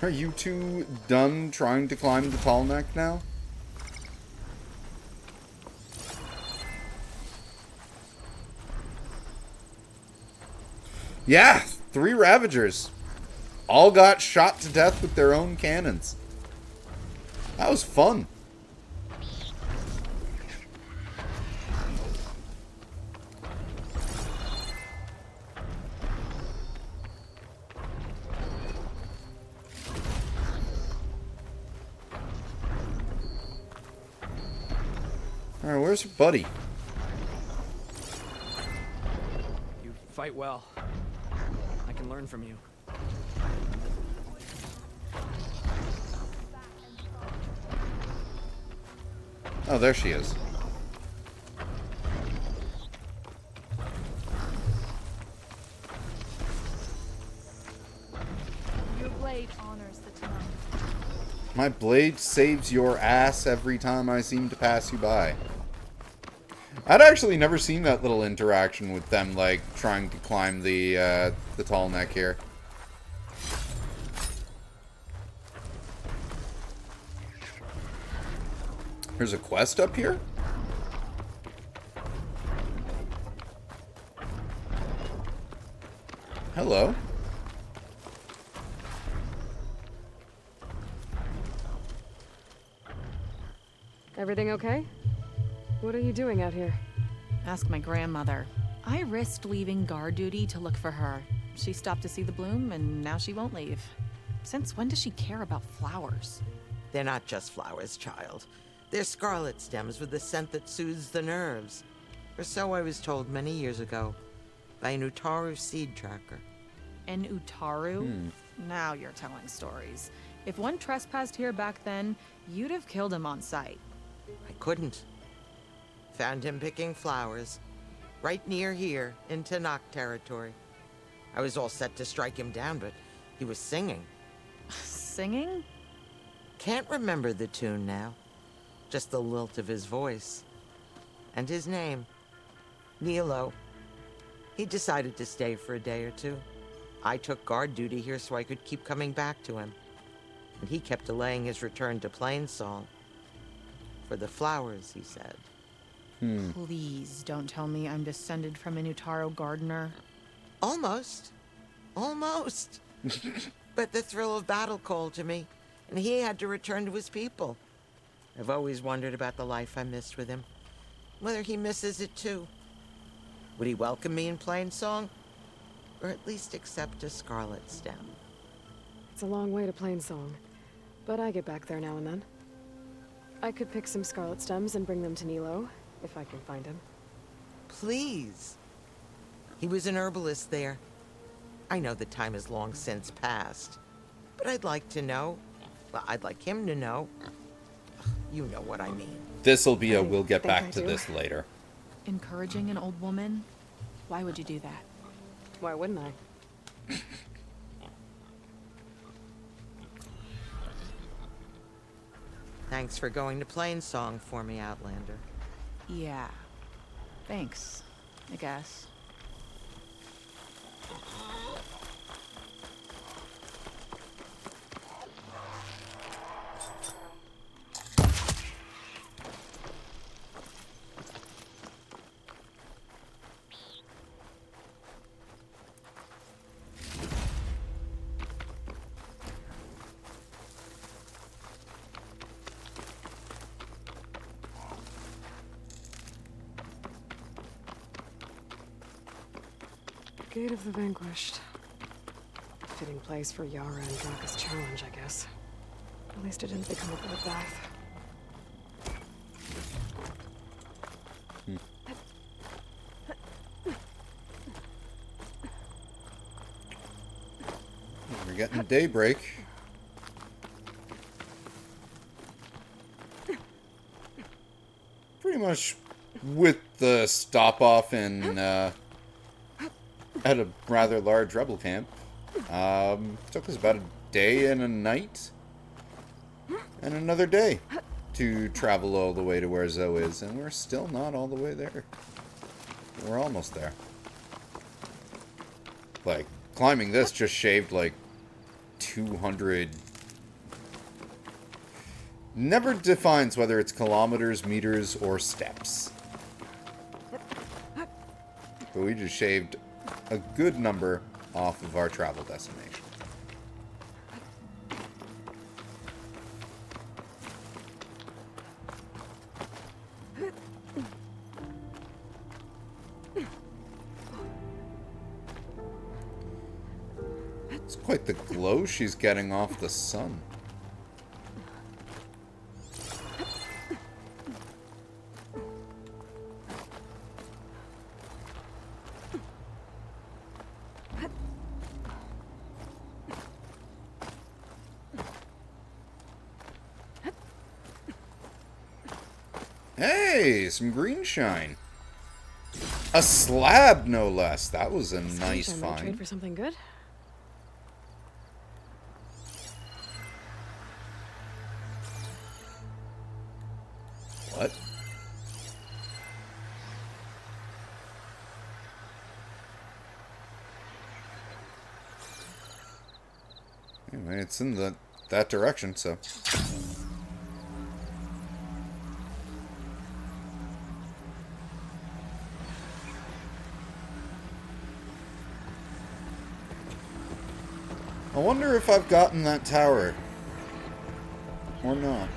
Are you two done trying to climb the tall neck now? Yeah, 3 Ravagers. All got shot to death with their own cannons. That was fun. Alright, where's your buddy? fight well. I can learn from you. Oh, there she is. Your blade honors the Tanakh. My blade saves your ass every time I seem to pass you by. I'd actually never seen that little interaction with them, like, trying to climb the tall neck here. There's a quest up here? Hello. Everything okay? What are you doing out here? Ask my grandmother. I risked leaving guard duty to look for her. She stopped to see the bloom, and now she won't leave. Since when does she care about flowers? They're not just flowers, child. They're scarlet stems with a scent that soothes the nerves. Or so I was told many years ago by an Utaru seed tracker. An Utaru? Now you're telling stories. If one trespassed here back then, you'd have killed him on sight. I couldn't. Found him picking flowers, right near here in Tanakh territory. I was all set to strike him down, but he was singing. Singing? Can't remember the tune now. Just the lilt of his voice. And his name. Nilo. He decided to stay for a day or two. I took guard duty here so I could keep coming back to him. And he kept delaying his return to Plainsong. For the flowers, he said. Please don't tell me I'm descended from an Utaru gardener. Almost. Almost. But the thrill of battle called to me, and he had to return to his people. I've always wondered about the life I missed with him. Whether he misses it too. Would he welcome me in Plainsong? Or at least accept a scarlet stem? It's a long way to Plainsong, but I get back there now and then. I could pick some scarlet stems and bring them to Nilo, if I can find him. Please. He was an herbalist there. I know the time has long since passed, but I'd like to know. Well, I'd like him to know. You know what I mean. This'll be a we'll get back to this later. Encouraging an old woman? Why would you do that? Why wouldn't I? Thanks for going to Plainsong for me, Outlander. Yeah. Thanks, I guess. Gate of the Vanquished. Fitting place for Yara and Draka's challenge, I guess. At least it didn't become a bloodbath. We're getting daybreak. Pretty much with the stop off in at a rather large rebel camp. Took us about a day and a night and another day to travel all the way to where Zoe is, and we're still not all the way there. We're almost there. Like, climbing this just shaved like 200. Never defines whether it's kilometers, meters, or steps. But we just shaved a good number off of our travel destination. It's quite the glow she's getting off the sun. Hey, some green shine. A slab, no less. That was a nice I might trade find. for something good. What? Anyway, it's in that direction, so. I wonder if I've gotten that tower. Or not.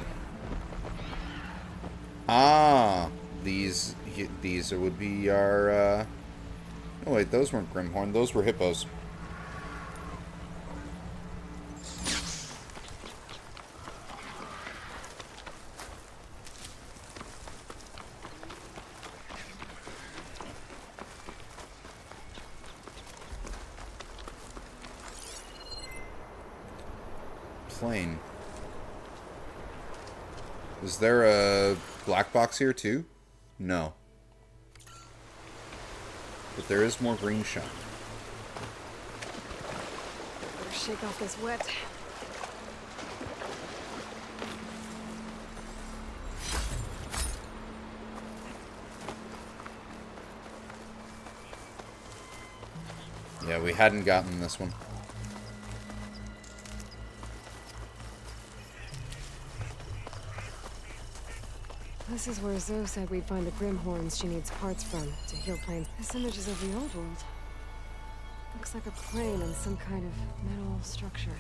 Ah, these would be our, oh wait, those weren't Grimhorn, those were hippos. Plane. Is there a black box here too? No. But there is more green shine. Better shake off this wet. Yeah, we hadn't gotten this one. This is where Zoe said we'd find the Grimhorns she needs parts from to heal planes. This image is of the old world. Looks like a plane and some kind of metal structure.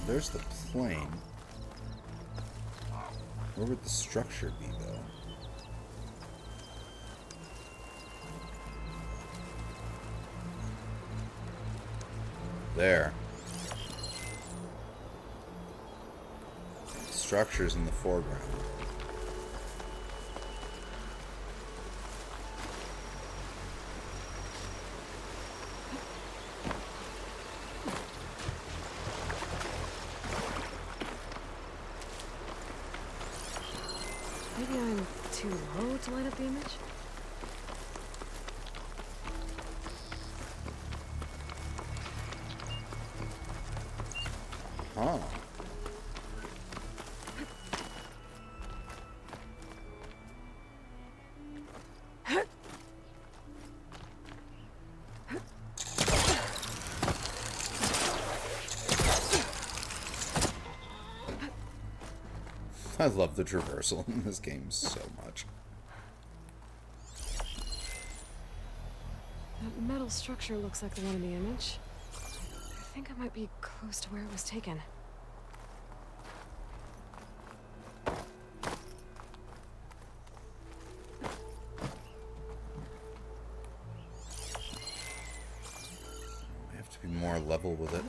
There's the plane. Where would the structure be, though? There. Structure's in the foreground. Maybe I'm too low to light up the image? Huh. I love the traversal in this game so much. That metal structure looks like the one in the image. I think I might be close to where it was taken. I have to be more level with it.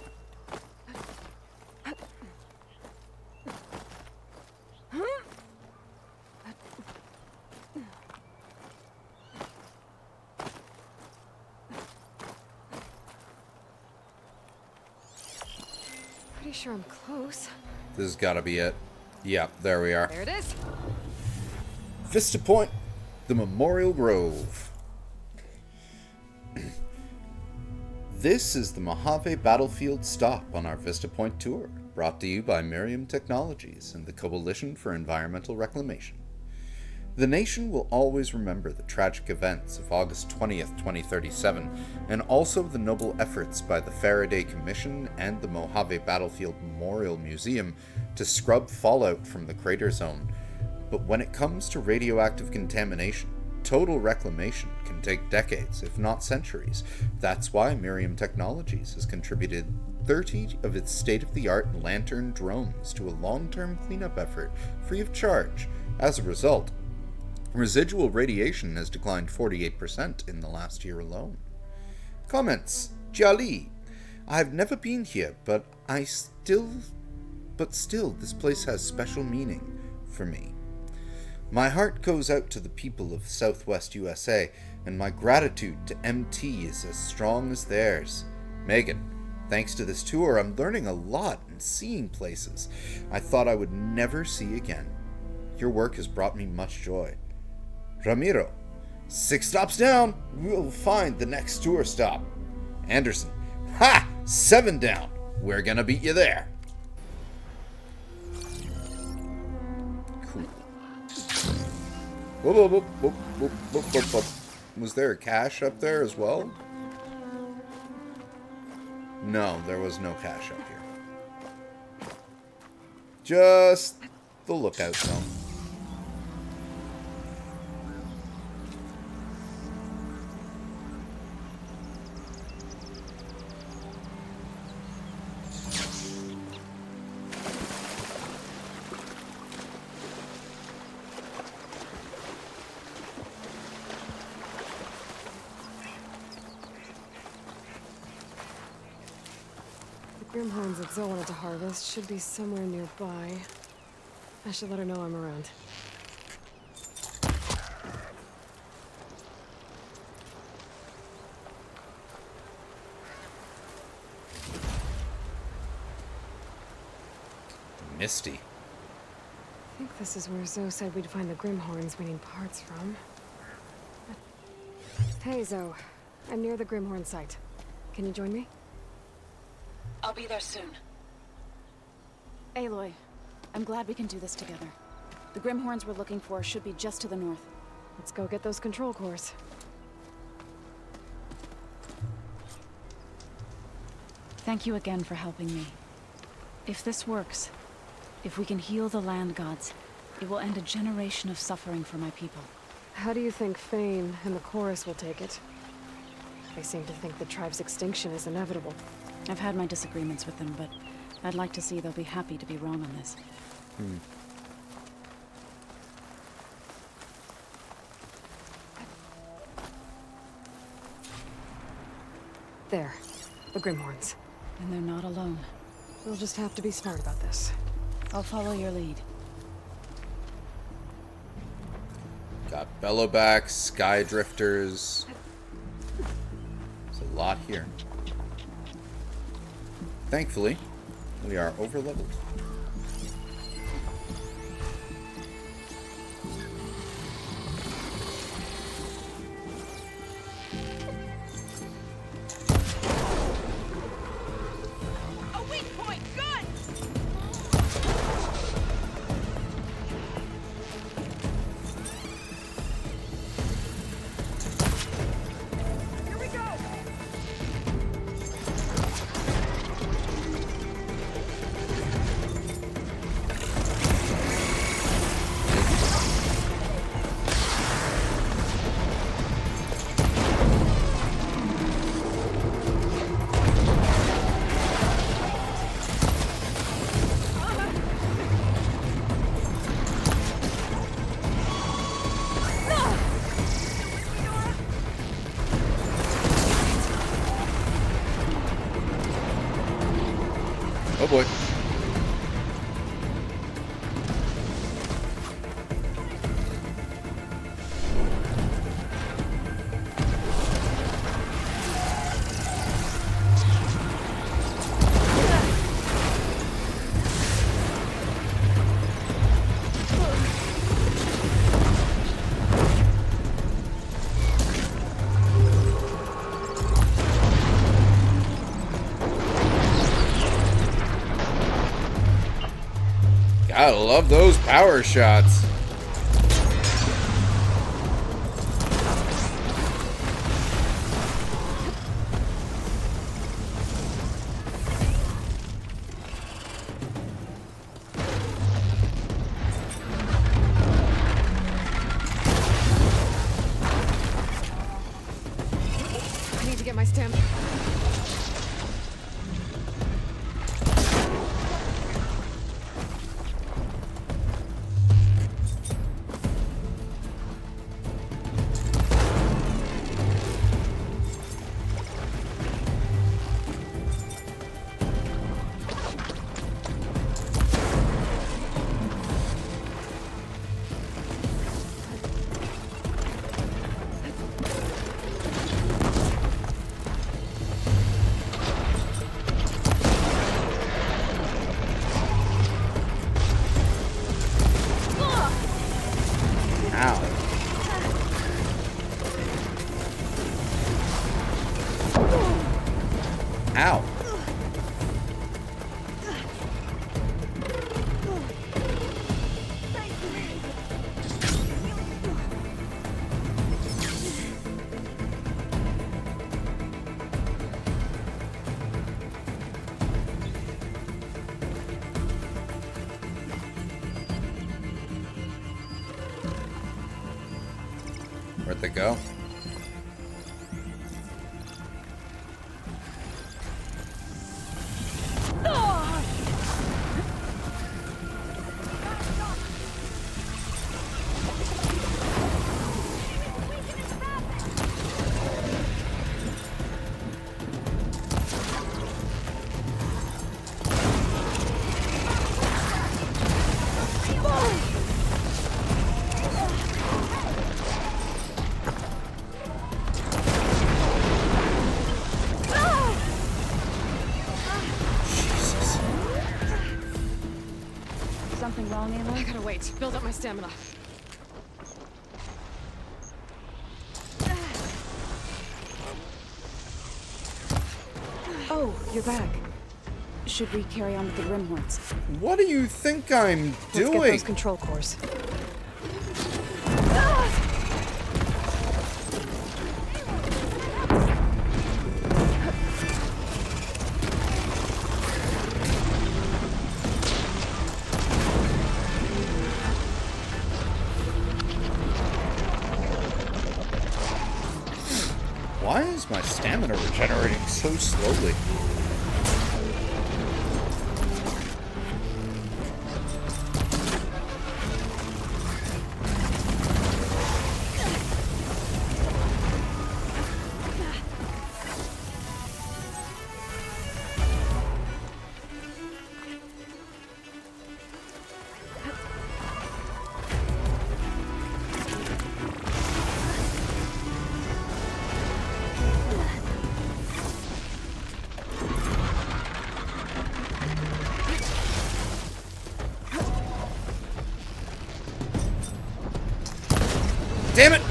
Pretty sure I'm close. This has got to be it. Yep, there we are. There it is. Vista Point, the Memorial Grove. This is the Mojave Battlefield stop on our Vista Point tour, brought to you by Miriam Technologies and the Coalition for Environmental Reclamation. The nation will always remember the tragic events of August 20th, 2037, and also the noble efforts by the Faraday Commission and the Mojave Battlefield Memorial Museum to scrub fallout from the crater zone. But when it comes to radioactive contamination, total reclamation can take decades, if not centuries. That's why Miriam Technologies has contributed 30 of its state-of-the-art Lantern drones to a long-term cleanup effort, free of charge, As a result, residual radiation has declined 48% in the last year alone. Comments. Jiali. I've never been here, but still, this place has special meaning for me. My heart goes out to the people of Southwest USA, and my gratitude to MT is as strong as theirs. Megan, thanks to this tour, I'm learning a lot and seeing places I thought I would never see again. Your work has brought me much joy. Ramiro, 6 stops down, we'll find the next tour stop. Anderson, ha! 7 down, we're gonna beat you there. Cool. Whoop, whoop, whoop, whoop, whoop, whoop, whoop, whoop. Was there a cache up there as well? No, there was no cache up here. Just the lookout zone. Grimhorns that Zoe wanted to harvest should be somewhere nearby. I should let her know I'm around. Misty. I think this is where Zoe said we'd find the Grimhorns we need parts from. Hey, Zoe. I'm near the Grimhorn site. Can you join me? I'll be there soon. Aloy, I'm glad we can do this together. The Grimhorns we're looking for should be just to the north. Let's go get those control cores. Thank you again for helping me. If this works, if we can heal the land gods, it will end a generation of suffering for my people. How do you think Fane and the chorus will take it? They seem to think the tribe's extinction is inevitable. I've had my disagreements with them, but I'd like to see they'll be happy to be wrong on this. There. The Grimhorns. And they're not alone. We'll just have to be smart about this. I'll follow your lead. Got bellowbacks, sky drifters. There's a lot here. Thankfully, we are overleveled. A weak point, good! Here we go! Oh boy. Gotta love those power shots. I need to get my stamp. Ow. Where'd they go? Something wrong, Ava? I gotta wait. Build up my stamina. Oh, you're back. Should we carry on with the Grimhorns? What do you think I'm doing? Let's get those control cores. Why is my stamina regenerating so slowly? Damn it!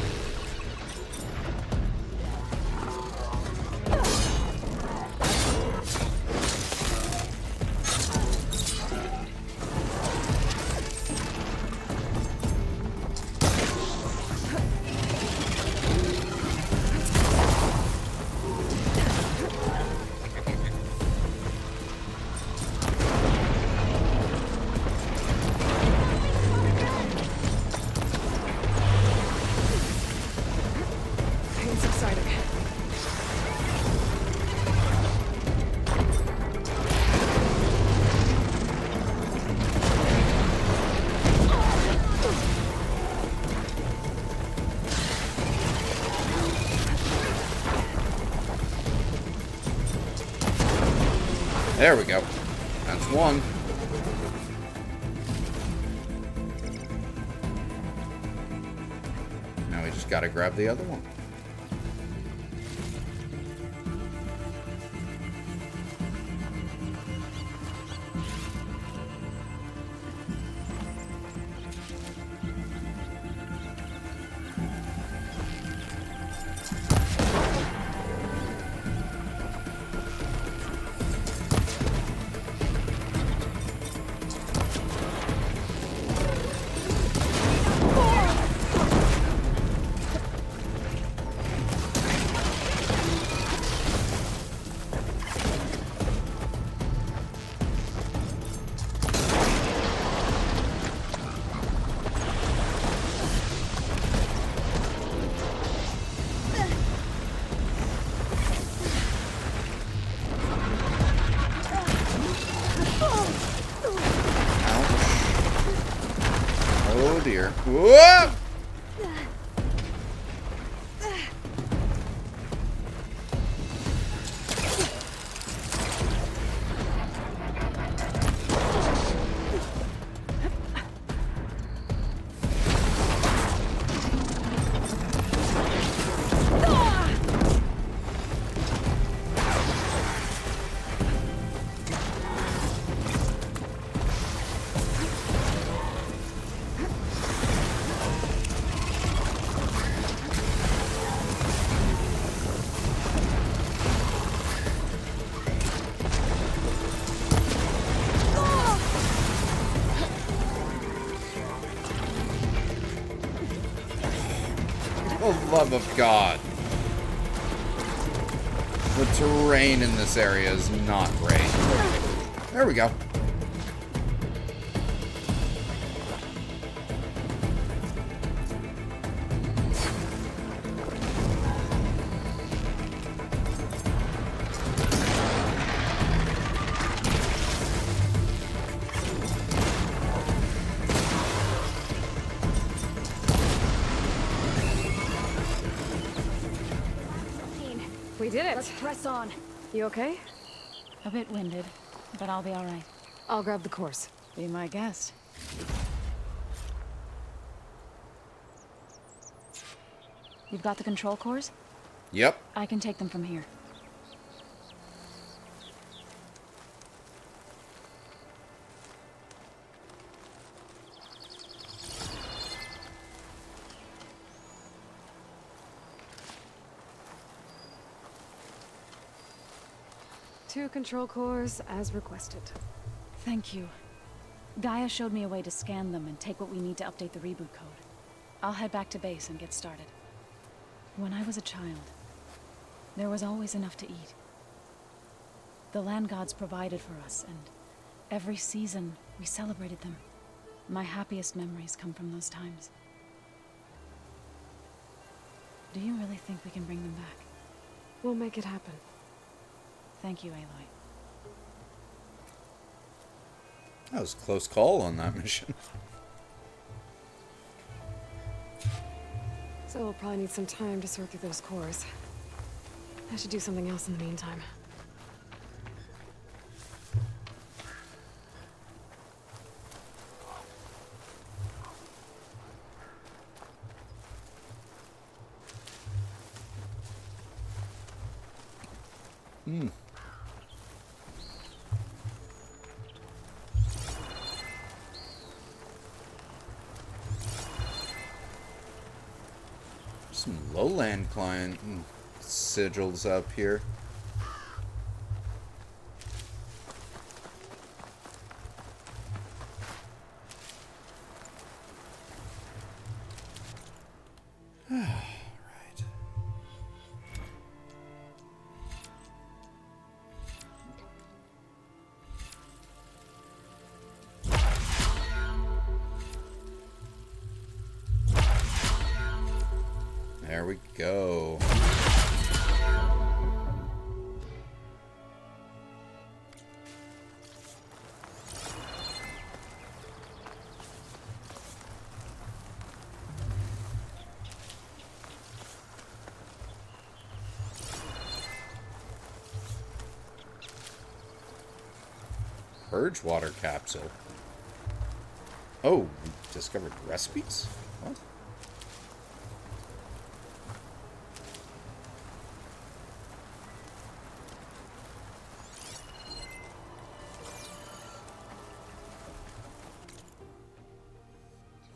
It's exciting. There we go. That's one. Now we just gotta grab the other one. Oh dear. Whoa! love of God. The terrain in this area is not great. There we go. We did it. Let's press on. You okay? A bit winded, but I'll be all right. I'll grab the course. Be my guest. You've got the control cores? Yep. I can take them from here. Two control cores, as requested. Thank you. Gaia showed me a way to scan them and take what we need to update the reboot code. I'll head back to base and get started. When I was a child, there was always enough to eat. The land gods provided for us, and every season we celebrated them. My happiest memories come from those times. Do you really think we can bring them back? We'll make it happen. Thank you, Aloy. That was a close call on that mission. So we'll probably need some time to sort through those cores. I should do something else in the meantime. Some lowland client sigils up here. There we go. Purge water capsule. Oh, we discovered recipes? What?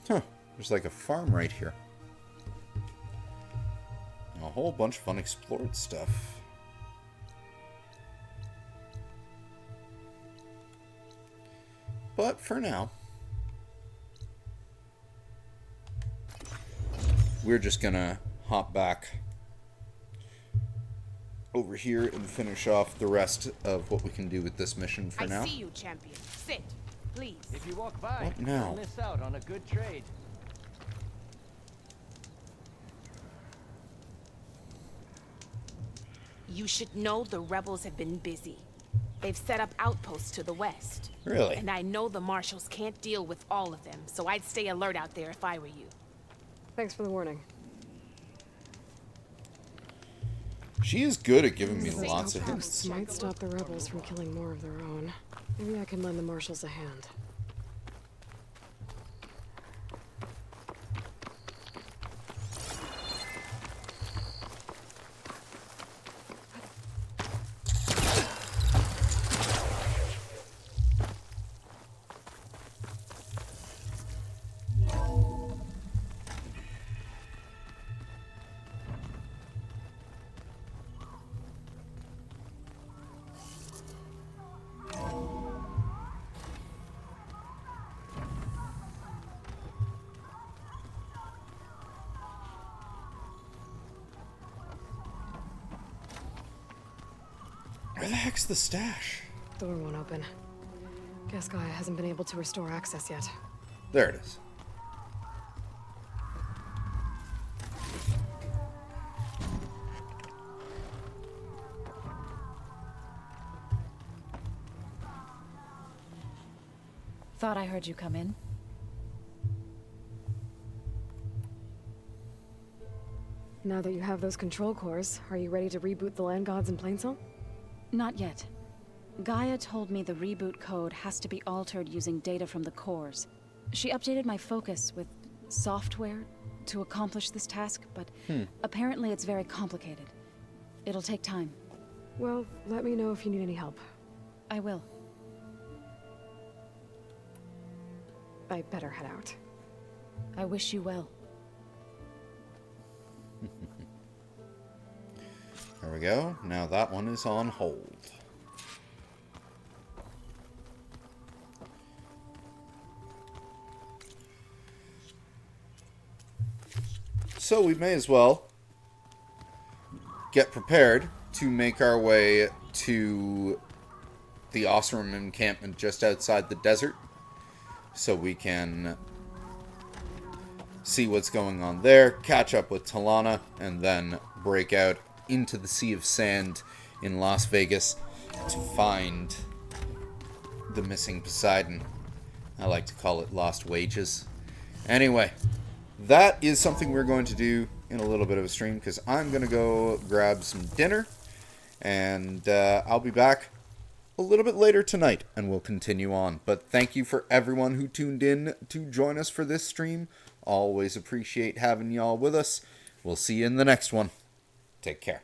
Huh, there's like a farm right here. And a whole bunch of unexplored stuff. But for now, we're just gonna hop back over here and finish off the rest of what we can do with this mission for now. I see you, champion. Sit, please. If you walk by, What now? you'll miss out on a good trade. You should know the rebels have been busy. They've set up outposts to the west. Really? And I know the marshals can't deal with all of them, so I'd stay alert out there if I were you. Thanks for the warning. She is good at giving me Those lots of outposts hints. might stop the rebels from killing more of their own. Maybe I can lend the marshals a hand. Where the heck's the stash? Door won't open. Guess Gaia hasn't been able to restore access yet. There it is. Thought I heard you come in. Now that you have those control cores, are you ready to reboot the land gods in Plainsong? Not yet. Gaia told me the reboot code has to be altered using data from the cores. She updated my focus with software to accomplish this task, but apparently it's very complicated. It'll take time. Well, let me know if you need any help. I will. I better head out. I wish you well. There we go. Now that one is on hold. So we may as well get prepared to make our way to the Oseram encampment just outside the desert, so we can see what's going on there, catch up with Talana, and then break out into the Sea of Sand in Las Vegas to find the missing Poseidon. I like to call it Lost Wages. Anyway, that is something we're going to do in a little bit of a stream, because I'm going to go grab some dinner, and I'll be back a little bit later tonight, and we'll continue on. But thank you for everyone who tuned in to join us for this stream. Always appreciate having y'all with us. We'll see you in the next one. Take care.